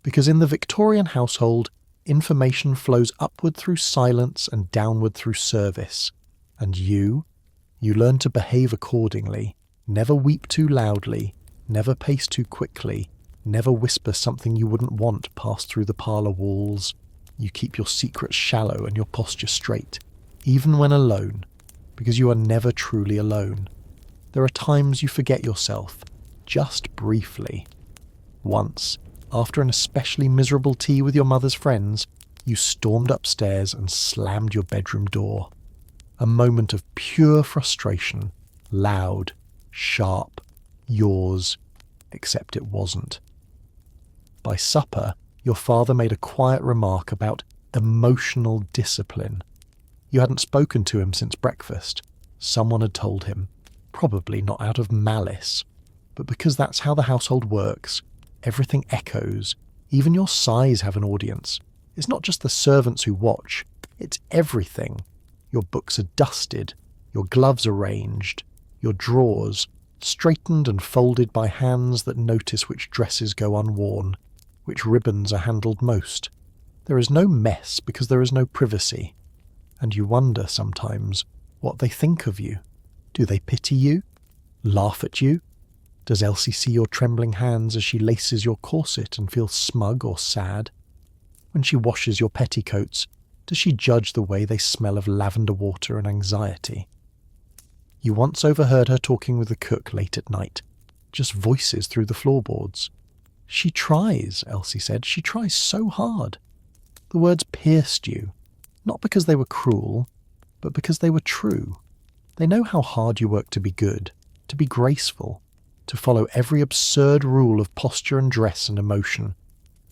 Because in the Victorian household, information flows upward through silence and downward through service. And you learn to behave accordingly, never weep too loudly, never pace too quickly, never whisper something you wouldn't want pass through the parlour walls. You keep your secrets shallow and your posture straight, even when alone, because you are never truly alone. There are times you forget yourself, just briefly. Once, after an especially miserable tea with your mother's friends, you stormed upstairs and slammed your bedroom door. A moment of pure frustration, loud, sharp, yours, except it wasn't. By supper, your father made a quiet remark about emotional discipline. You hadn't spoken to him since breakfast. Someone had told him, probably not out of malice, but because that's how the household works. Everything echoes. Even your sighs have an audience. It's not just the servants who watch. It's everything. Your books are dusted, your gloves arranged, your drawers straightened and folded by hands that notice which dresses go unworn, which ribbons are handled most. There is no mess because there is no privacy. And you wonder sometimes what they think of you. Do they pity you? Laugh at you? Does Elsie see your trembling hands as she laces your corset and feel smug or sad? When she washes your petticoats, does she judge the way they smell of lavender water and anxiety? You once overheard her talking with the cook late at night, just voices through the floorboards. She tries, Elsie said. She tries so hard. The words pierced you, not because they were cruel, but because they were true. They know how hard you work to be good, to be graceful, to follow every absurd rule of posture and dress and emotion.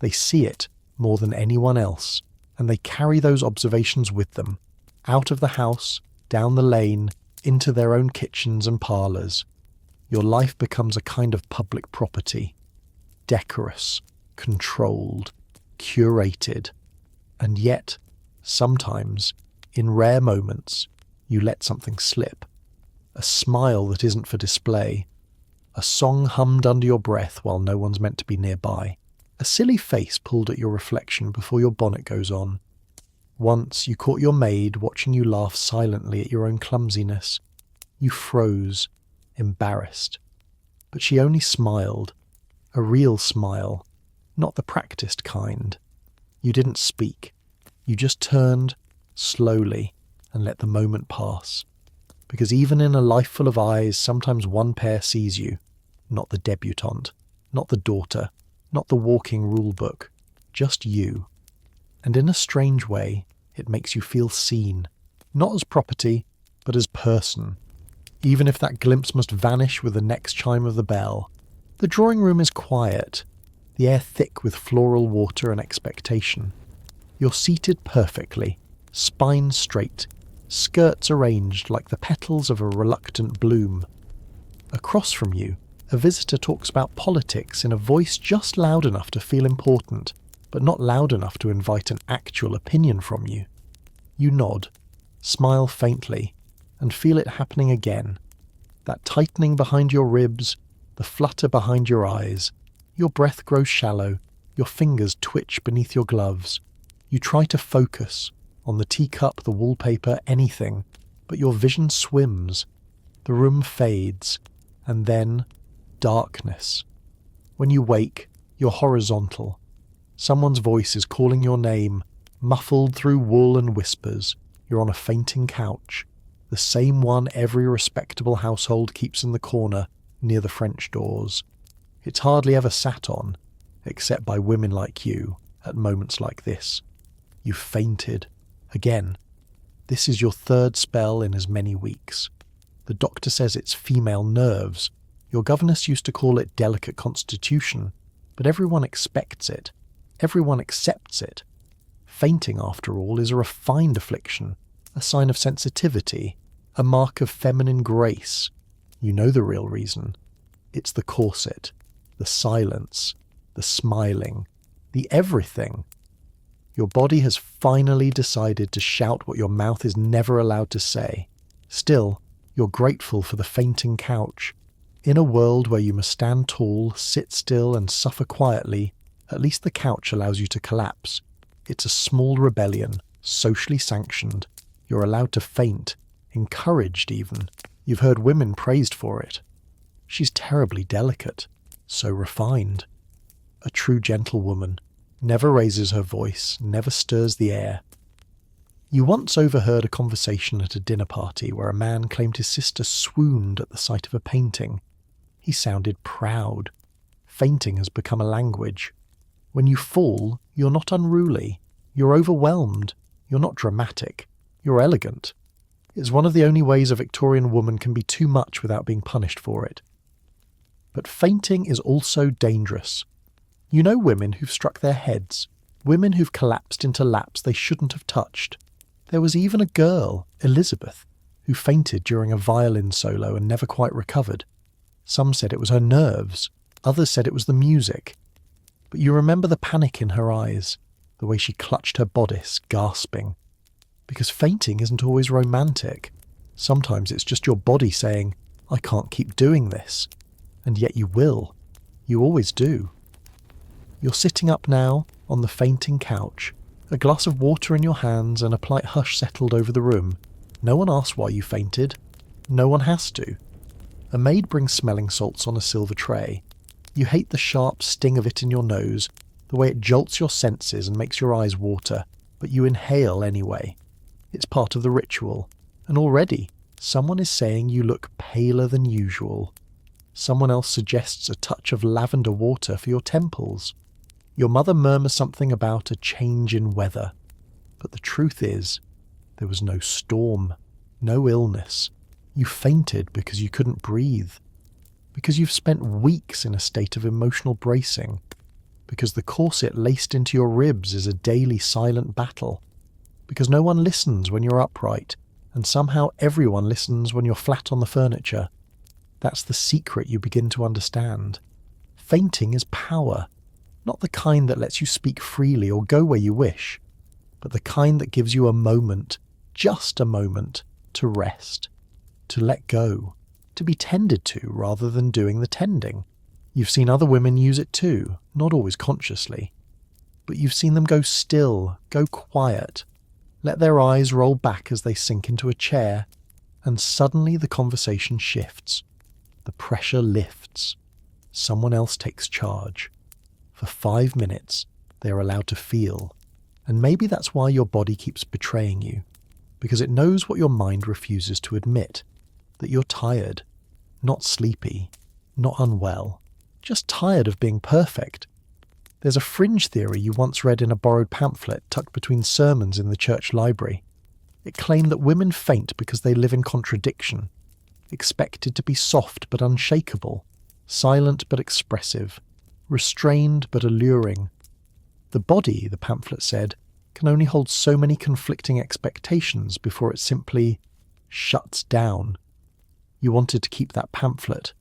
They see it more than anyone else, and they carry those observations with them, out of the house, down the lane, into their own kitchens and parlours. Your life becomes a kind of public property, decorous, controlled, curated. And yet, sometimes, in rare moments, you let something slip. A smile that isn't for display, a song hummed under your breath while no one's meant to be nearby, a silly face pulled at your reflection before your bonnet goes on. Once you caught your maid watching you laugh silently at your own clumsiness. You froze, embarrassed. But she only smiled, a real smile, not the practiced kind. You didn't speak. You just turned, slowly, and let the moment pass. Because even in a life full of eyes, sometimes one pair sees you, not the debutante, not the daughter, not the walking rule book, just you. And in a strange way, it makes you feel seen, not as property, but as person. Even if that glimpse must vanish with the next chime of the bell. The drawing room is quiet, the air thick with floral water and expectation. You're seated perfectly, spine straight, skirts arranged like the petals of a reluctant bloom. Across from you, a visitor talks about politics in a voice just loud enough to feel important, but not loud enough to invite an actual opinion from you. You nod, smile faintly, and feel it happening again. That tightening behind your ribs, the flutter behind your eyes. Your breath grows shallow, your fingers twitch beneath your gloves. You try to focus on the teacup, the wallpaper, anything, but your vision swims. The room fades, and then darkness. When you wake, you're horizontal. Someone's voice is calling your name, muffled through wool and whispers. You're on a fainting couch, the same one every respectable household keeps in the corner near the French doors. It's hardly ever sat on, except by women like you, at moments like this. You've fainted. Again. This is your third spell in as many weeks. The doctor says it's female nerves. Your governess used to call it delicate constitution, but everyone expects it. Everyone accepts it. Fainting, after all, is a refined affliction, a sign of sensitivity, a mark of feminine grace. You know the real reason. It's the corset, the silence, the smiling, the everything. Your body has finally decided to shout what your mouth is never allowed to say. Still, you're grateful for the fainting couch. In a world where you must stand tall, sit still, and suffer quietly, at least the couch allows you to collapse. It's a small rebellion, socially sanctioned. You're allowed to faint, encouraged even. You've heard women praised for it. She's terribly delicate, so refined. A true gentlewoman, never raises her voice, never stirs the air. You once overheard a conversation at a dinner party where a man claimed his sister swooned at the sight of a painting. He sounded proud. Fainting has become a language. When you fall, you're not unruly. You're overwhelmed. You're not dramatic. You're elegant. It's one of the only ways a Victorian woman can be too much without being punished for it. But fainting is also dangerous. You know women who've struck their heads, women who've collapsed into laps they shouldn't have touched. There was even a girl, Elizabeth, who fainted during a violin solo and never quite recovered. Some said it was her nerves, others said it was the music. But you remember the panic in her eyes, the way she clutched her bodice, gasping. Because fainting isn't always romantic. Sometimes it's just your body saying, I can't keep doing this. And yet you will. You always do. You're sitting up now, on the fainting couch, a glass of water in your hands and a polite hush settled over the room. No one asks why you fainted. No one has to. A maid brings smelling salts on a silver tray. You hate the sharp sting of it in your nose, the way it jolts your senses and makes your eyes water, but you inhale anyway. It's part of the ritual, and already someone is saying you look paler than usual. Someone else suggests a touch of lavender water for your temples. Your mother murmurs something about a change in weather. But the truth is, there was no storm, no illness. You fainted because you couldn't breathe. Because you've spent weeks in a state of emotional bracing. Because the corset laced into your ribs is a daily silent battle. Because no one listens when you're upright, and somehow everyone listens when you're flat on the furniture. That's the secret you begin to understand. Fainting is power. Not the kind that lets you speak freely or go where you wish, but the kind that gives you a moment, just a moment, to rest, to let go, to be tended to rather than doing the tending. You've seen other women use it too, not always consciously. But you've seen them go still, go quiet, let their eyes roll back as they sink into a chair, and suddenly the conversation shifts. The pressure lifts. Someone else takes charge. For 5 minutes, they are allowed to feel. And maybe that's why your body keeps betraying you. Because it knows what your mind refuses to admit. That you're tired. Not sleepy. Not unwell. Just tired of being perfect. There's a fringe theory you once read in a borrowed pamphlet tucked between sermons in the church library. It claimed that women faint because they live in contradiction. Expected to be soft but unshakable. Silent but expressive. Restrained but alluring. The body, the pamphlet said, can only hold so many conflicting expectations before it simply shuts down. You wanted to keep that pamphlet,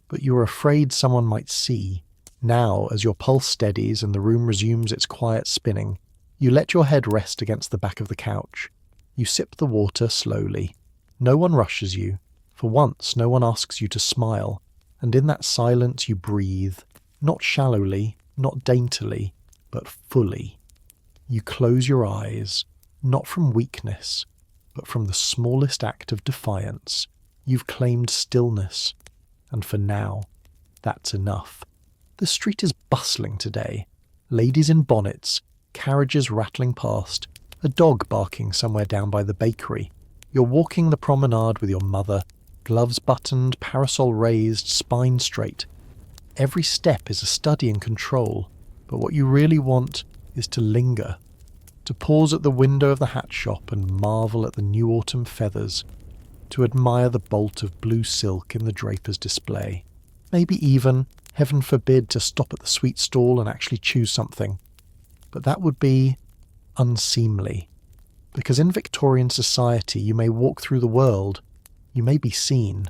but you were afraid someone might see. Now, as your pulse steadies and the room resumes its quiet spinning, you let your head rest against the back of the couch. You sip the water slowly. No one rushes you. For once, no one asks you to smile, and in that silence you breathe. Not shallowly, not daintily, but fully. You close your eyes, not from weakness, but from the smallest act of defiance. You've claimed stillness, and for now, that's enough. The street is bustling today. Ladies in bonnets, carriages rattling past, a dog barking somewhere down by the bakery. You're walking the promenade with your mother, gloves buttoned, parasol raised, spine straight. Every step is a study in control, but what you really want is to linger, to pause at the window of the hat shop and marvel at the new autumn feathers, to admire the bolt of blue silk in the draper's display. Maybe even, heaven forbid, to stop at the sweet stall and actually choose something. But that would be unseemly, because in Victorian society you may walk through the world, you may be seen,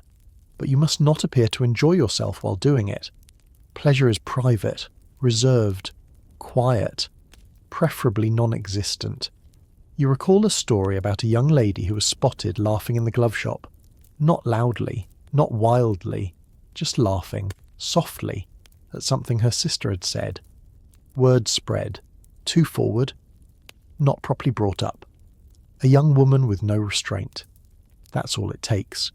but you must not appear to enjoy yourself while doing it. Pleasure is private, reserved, quiet, preferably non-existent. You recall a story about a young lady who was spotted laughing in the glove shop. Not loudly, not wildly, just laughing, softly, at something her sister had said. Word spread. Too forward. Not properly brought up. A young woman with no restraint. That's all it takes.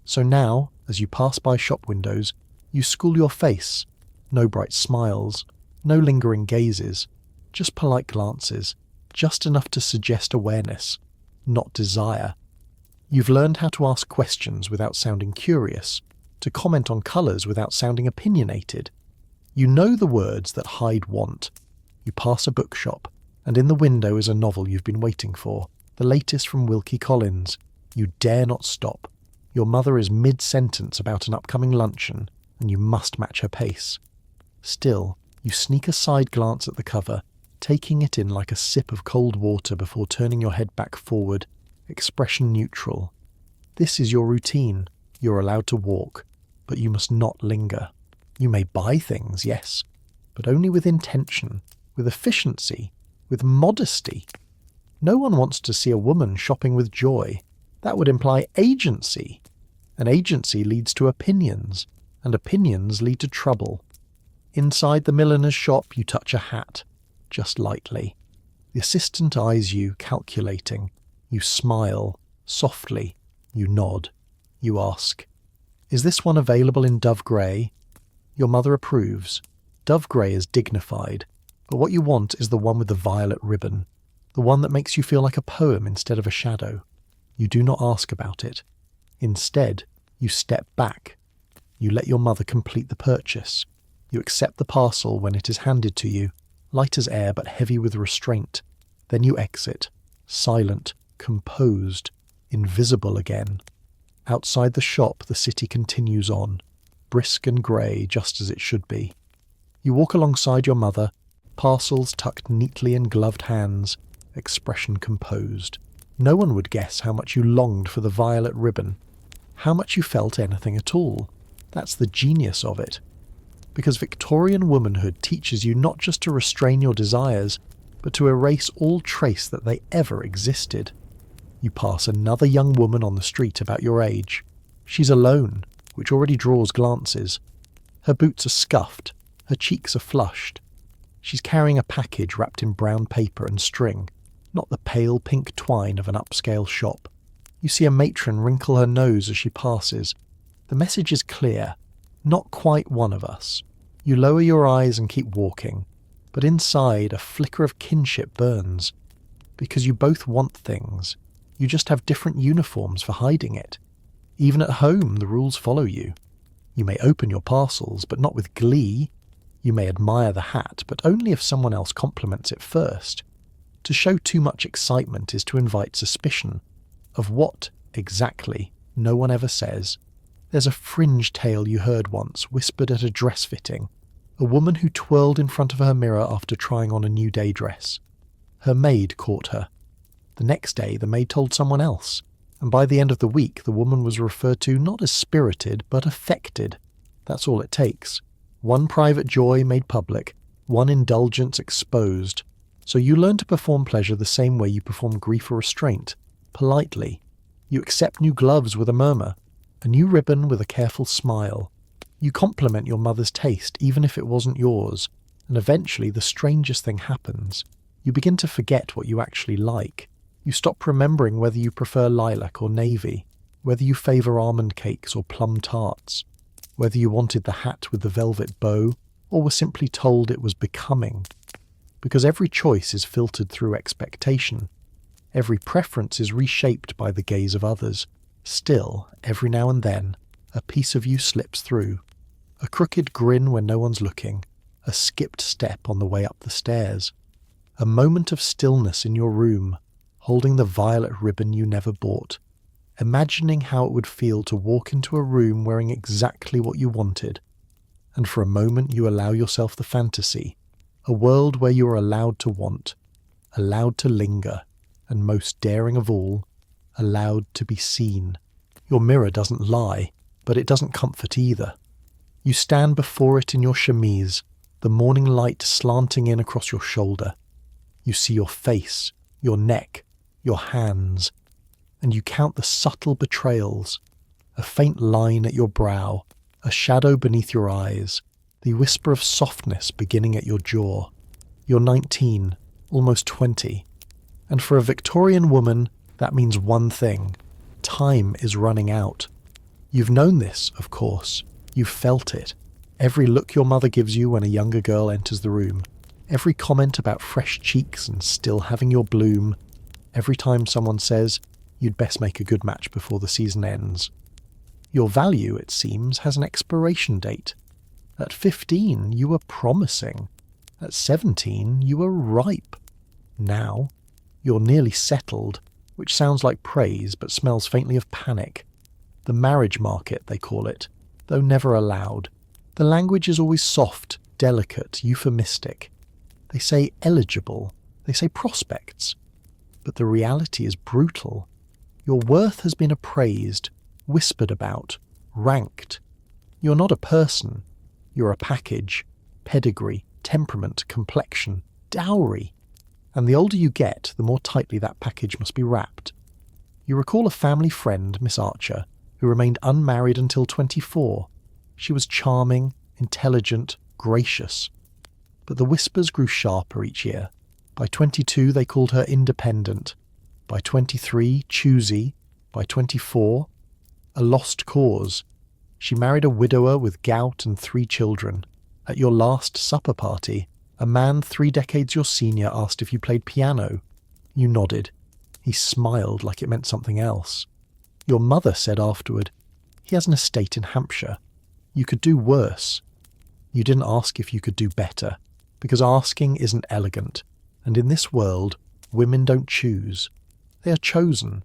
So now, as you pass by shop windows, you school your face. No bright smiles, no lingering gazes, just polite glances, just enough to suggest awareness, not desire. You've learned how to ask questions without sounding curious, to comment on colours without sounding opinionated. You know the words that hide want. You pass a bookshop, and in the window is a novel you've been waiting for, the latest from Wilkie Collins. You dare not stop. Your mother is mid-sentence about an upcoming luncheon, and you must match her pace. Still, you sneak a side glance at the cover, taking it in like a sip of cold water before turning your head back forward, expression neutral. This is your routine. You're allowed to walk, but you must not linger. You may buy things, yes, but only with intention, with efficiency, with modesty. No one wants to see a woman shopping with joy. That would imply agency. And agency leads to opinions, and opinions lead to trouble. Inside the milliner's shop, you touch a hat, just lightly. The assistant eyes you, calculating. You smile, softly. You nod. You ask, "Is this one available in dove grey?" Your mother approves. Dove grey is dignified, but what you want is the one with the violet ribbon, the one that makes you feel like a poem instead of a shadow. You do not ask about it. Instead, you step back. You let your mother complete the purchase. You accept the parcel when it is handed to you, light as air but heavy with restraint. Then you exit, silent, composed, invisible again. Outside the shop, the city continues on, brisk and grey just as it should be. You walk alongside your mother, parcels tucked neatly in gloved hands, expression composed. No one would guess how much you longed for the violet ribbon, how much you felt anything at all. That's the genius of it. Because Victorian womanhood teaches you not just to restrain your desires, but to erase all trace that they ever existed. You pass another young woman on the street about your age. She's alone, which already draws glances. Her boots are scuffed, her cheeks are flushed. She's carrying a package wrapped in brown paper and string, not the pale pink twine of an upscale shop. You see a matron wrinkle her nose as she passes. The message is clear. Not quite one of us. You lower your eyes and keep walking, but inside a flicker of kinship burns. Because you both want things. You just have different uniforms for hiding it. Even at home, the rules follow you. You may open your parcels, but not with glee. You may admire the hat, but only if someone else compliments it first. To show too much excitement is to invite suspicion. Of what, exactly, no one ever says. There's a fringe tale you heard once, whispered at a dress fitting. A woman who twirled in front of her mirror after trying on a new day dress. Her maid caught her. The next day, the maid told someone else, and by the end of the week, the woman was referred to not as spirited, but affected. That's all it takes. One private joy made public, one indulgence exposed. So you learn to perform pleasure the same way you perform grief or restraint, politely. You accept new gloves with a murmur, a new ribbon with a careful smile. You compliment your mother's taste, even if it wasn't yours, and eventually the strangest thing happens. You begin to forget what you actually like. You stop remembering whether you prefer lilac or navy, whether you favour almond cakes or plum tarts, whether you wanted the hat with the velvet bow, or were simply told it was becoming. Because every choice is filtered through expectation. Every preference is reshaped by the gaze of others. Still, every now and then, a piece of you slips through. A crooked grin when no one's looking, a skipped step on the way up the stairs. A moment of stillness in your room, holding the violet ribbon you never bought, imagining how it would feel to walk into a room wearing exactly what you wanted. And for a moment you allow yourself the fantasy, a world where you are allowed to want, allowed to linger, and most daring of all, allowed to be seen. Your mirror doesn't lie, but it doesn't comfort either. You stand before it in your chemise, the morning light slanting in across your shoulder. You see your face, your neck, your hands, and you count the subtle betrayals, a faint line at your brow, a shadow beneath your eyes, the whisper of softness beginning at your jaw. You're 19, almost 20, and for a Victorian woman, that means one thing. Time is running out. You've known this, of course. You've felt it. Every look your mother gives you when a younger girl enters the room. Every comment about fresh cheeks and still having your bloom. Every time someone says, you'd best make a good match before the season ends. Your value, it seems, has an expiration date. At 15, you were promising. At 17, you were ripe. Now, you're nearly settled, which sounds like praise but smells faintly of panic. The marriage market, they call it, though never allowed. The language is always soft, delicate, euphemistic. They say eligible, they say prospects. But the reality is brutal. Your worth has been appraised, whispered about, ranked. You're not a person. You're a package. Pedigree, temperament, complexion, dowry. And the older you get, the more tightly that package must be wrapped. You recall a family friend, Miss Archer, who remained unmarried until 24. She was charming, intelligent, gracious. But the whispers grew sharper each year. By 22, they called her independent. By 23, choosy. By 24, a lost cause. She married a widower with gout and 3 children. At your last supper party, a man 3 decades your senior asked if you played piano. You nodded. He smiled like it meant something else. Your mother said afterward, "He has an estate in Hampshire. You could do worse." You didn't ask if you could do better, because asking isn't elegant, and in this world, women don't choose. They are chosen.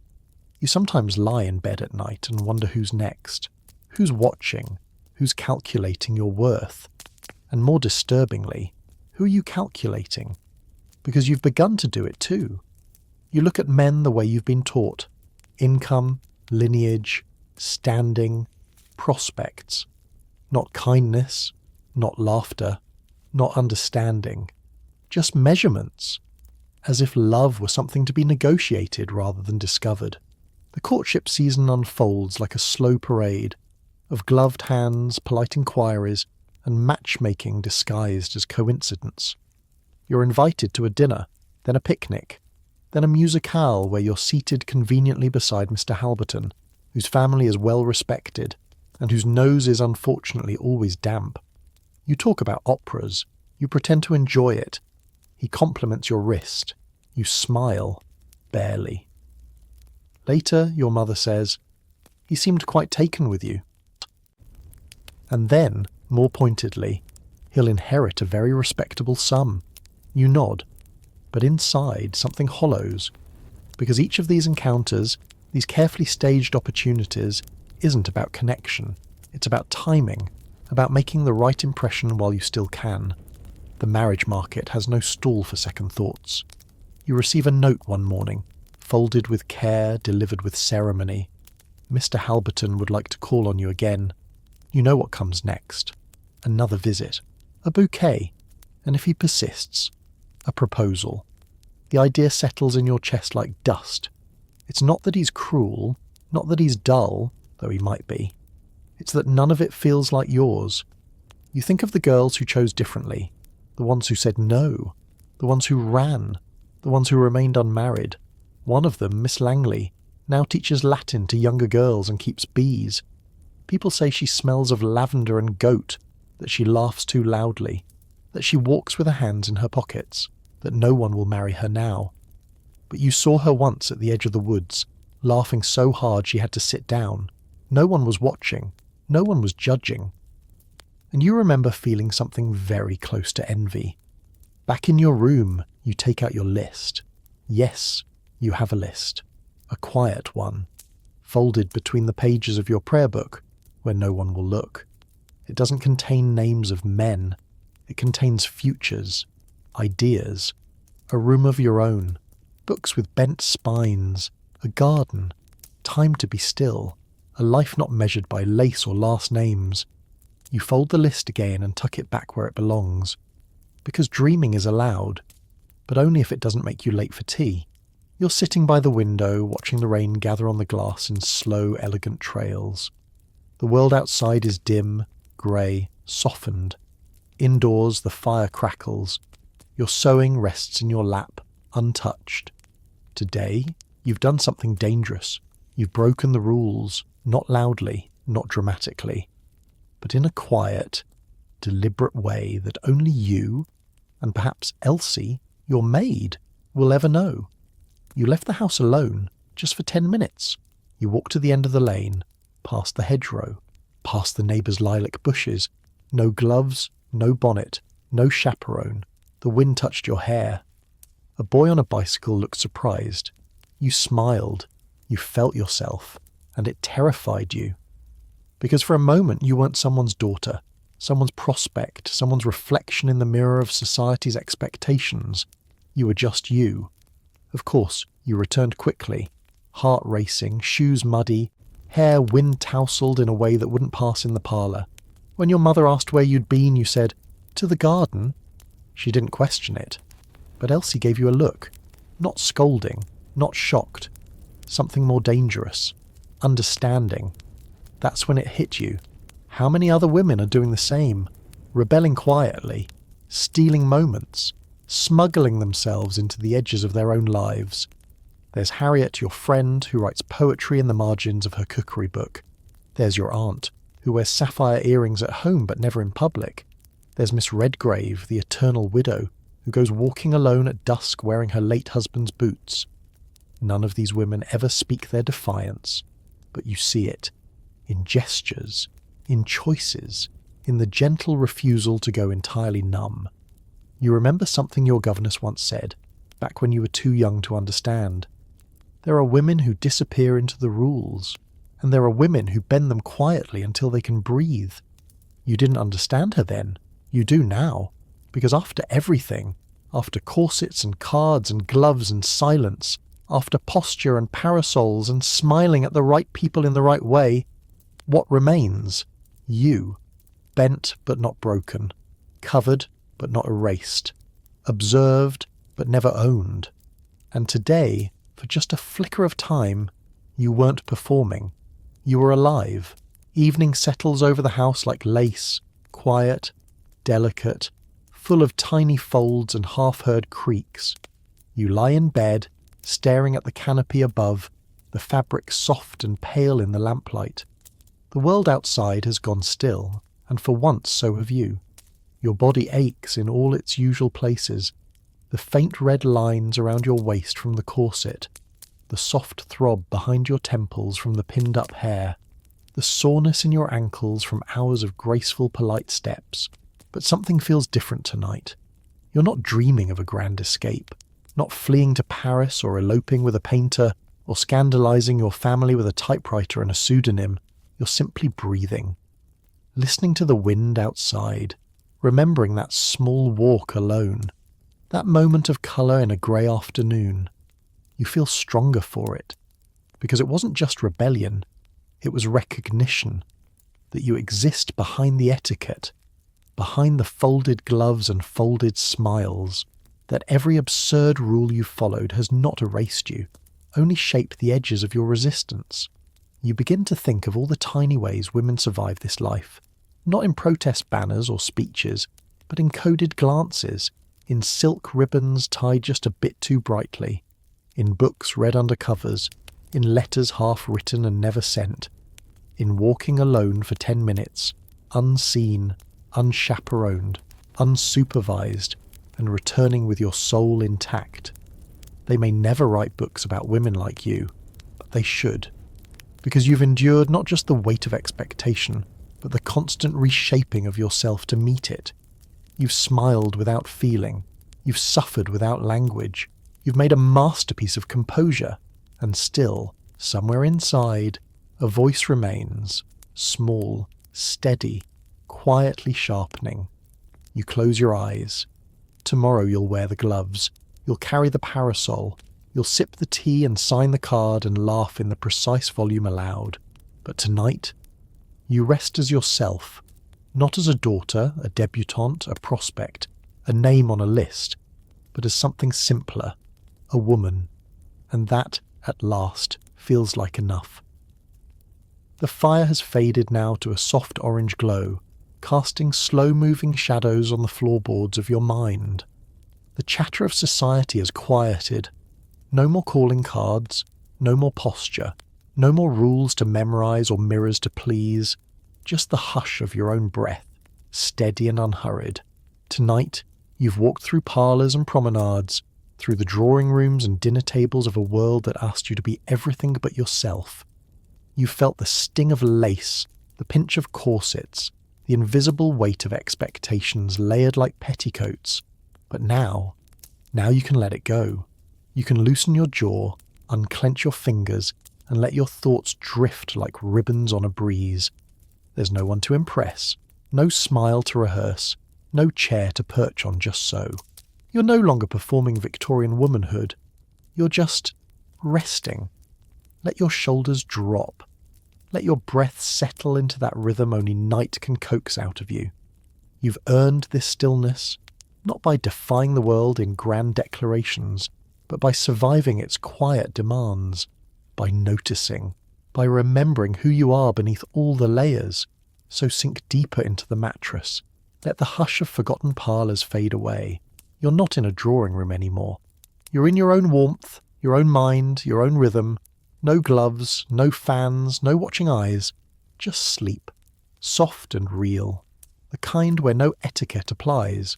You sometimes lie in bed at night and wonder who's next, who's watching, who's calculating your worth. And more disturbingly, who are you calculating? Because you've begun to do it too. You look at men the way you've been taught. Income, lineage, standing, prospects. Not kindness, not laughter, not understanding. Just measurements. As if love were something to be negotiated rather than discovered. The courtship season unfolds like a slow parade of gloved hands, polite inquiries, and matchmaking disguised as coincidence. You're invited to a dinner, then a picnic, then a musicale where you're seated conveniently beside Mr. Halberton, whose family is well respected, and whose nose is unfortunately always damp. You talk about operas, you pretend to enjoy it. He compliments your wrist. You smile, barely. Later, your mother says, "He seemed quite taken with you." And then, more pointedly, "He'll inherit a very respectable sum." You nod, but inside something hollows, because each of these encounters, these carefully staged opportunities, isn't about connection. It's about timing, about making the right impression while you still can. The marriage market has no stall for second thoughts. You receive a note one morning, folded with care, delivered with ceremony. Mr. Halberton would like to call on you again. You know what comes next. Another visit, a bouquet, and if he persists, a proposal. The idea settles in your chest like dust. It's not that he's cruel, not that he's dull, though he might be. It's that none of it feels like yours. You think of the girls who chose differently, the ones who said no, the ones who ran, the ones who remained unmarried. One of them, Miss Langley, now teaches Latin to younger girls and keeps bees. People say she smells of lavender and goat, that she laughs too loudly, that she walks with her hands in her pockets, that no one will marry her now. But you saw her once at the edge of the woods, laughing so hard she had to sit down. No one was watching, no one was judging. And you remember feeling something very close to envy. Back in your room, you take out your list. Yes, you have a list. A quiet one, folded between the pages of your prayer book, where no one will look. It doesn't contain names of men. It contains futures, ideas, a room of your own, books with bent spines, a garden, time to be still, a life not measured by lace or last names. You fold the list again and tuck it back where it belongs. Because dreaming is allowed, but only if it doesn't make you late for tea. You're sitting by the window, watching the rain gather on the glass in slow, elegant trails. The world outside is dim, grey, softened. Indoors, the fire crackles. Your sewing rests in your lap, untouched. Today, you've done something dangerous. You've broken the rules, not loudly, not dramatically, but in a quiet, deliberate way that only you, and perhaps Elsie, your maid, will ever know. You left the house alone, just for 10 minutes. You walked to the end of the lane. past the hedgerow, past the neighbour's lilac bushes. No gloves, no bonnet, no chaperone. The wind touched your hair. A boy on a bicycle looked surprised. You smiled. You felt yourself. And it terrified you. Because for a moment you weren't someone's daughter, someone's prospect, someone's reflection in the mirror of society's expectations. You were just you. Of course, you returned quickly, heart racing, shoes muddy, hair wind-tousled in a way that wouldn't pass in the parlour. When your mother asked where you'd been, you said, "To the garden." She didn't question it. But Elsie gave you a look. Not scolding, not shocked. Something more dangerous. Understanding. That's when it hit you. How many other women are doing the same? Rebelling quietly, stealing moments, smuggling themselves into the edges of their own lives. There's Harriet, your friend, who writes poetry in the margins of her cookery book. There's your aunt, who wears sapphire earrings at home but never in public. There's Miss Redgrave, the eternal widow, who goes walking alone at dusk wearing her late husband's boots. None of these women ever speak their defiance, but you see it. In gestures, in choices, in the gentle refusal to go entirely numb. You remember something your governess once said, back when you were too young to understand. There are women who disappear into the rules, and there are women who bend them quietly until they can breathe. You didn't understand her then. You do now. Because after everything, after corsets and cards and gloves and silence, after posture and parasols and smiling at the right people in the right way, what remains? You. Bent but not broken. Covered but not erased. Observed but never owned. And today, for just a flicker of time, you weren't performing. You were alive. Evening settles over the house like lace, quiet, delicate, full of tiny folds and half-heard creaks. You lie in bed, staring at the canopy above, the fabric soft and pale in the lamplight. The world outside has gone still, and for once so have you. Your body aches in all its usual places, the faint red lines around your waist from the corset, the soft throb behind your temples from the pinned-up hair, the soreness in your ankles from hours of graceful, polite steps. But something feels different tonight. You're not dreaming of a grand escape, not fleeing to Paris or eloping with a painter or scandalizing your family with a typewriter and a pseudonym. You're simply breathing, listening to the wind outside, remembering that small walk alone, that moment of colour in a grey afternoon. You feel stronger for it, because it wasn't just rebellion, it was recognition that you exist behind the etiquette, behind the folded gloves and folded smiles, that every absurd rule you followed has not erased you, only shaped the edges of your resistance. You begin to think of all the tiny ways women survive this life, not in protest banners or speeches, but in coded glances, in silk ribbons tied just a bit too brightly, in books read under covers, in letters half written and never sent, in walking alone for 10 minutes, unseen, unchaperoned, unsupervised, and returning with your soul intact. They may never write books about women like you, but they should, because you've endured not just the weight of expectation, but the constant reshaping of yourself to meet it. You've smiled without feeling, you've suffered without language, you've made a masterpiece of composure, and still, somewhere inside, a voice remains, small, steady, quietly sharpening. You close your eyes. Tomorrow you'll wear the gloves, you'll carry the parasol, you'll sip the tea and sign the card and laugh in the precise volume aloud. But tonight, you rest as yourself, not as a daughter, a debutante, a prospect, a name on a list, but as something simpler, a woman, and that, at last, feels like enough. The fire has faded now to a soft orange glow, casting slow-moving shadows on the floorboards of your mind. The chatter of society has quieted. No more calling cards, no more posture, no more rules to memorize or mirrors to please, just the hush of your own breath, steady and unhurried. Tonight, you've walked through parlours and promenades, through the drawing rooms and dinner tables of a world that asked you to be everything but yourself. You felt the sting of lace, the pinch of corsets, the invisible weight of expectations layered like petticoats. But now you can let it go. You can loosen your jaw, unclench your fingers, and let your thoughts drift like ribbons on a breeze. There's no one to impress, no smile to rehearse, no chair to perch on just so. You're no longer performing Victorian womanhood. You're just resting. Let your shoulders drop. Let your breath settle into that rhythm only night can coax out of you. You've earned this stillness, not by defying the world in grand declarations, but by surviving its quiet demands, by noticing, by remembering who you are beneath all the layers. So sink deeper into the mattress. Let the hush of forgotten parlours fade away. You're not in a drawing room anymore. You're in your own warmth, your own mind, your own rhythm. No gloves, no fans, no watching eyes. Just sleep. Soft and real. The kind where no etiquette applies.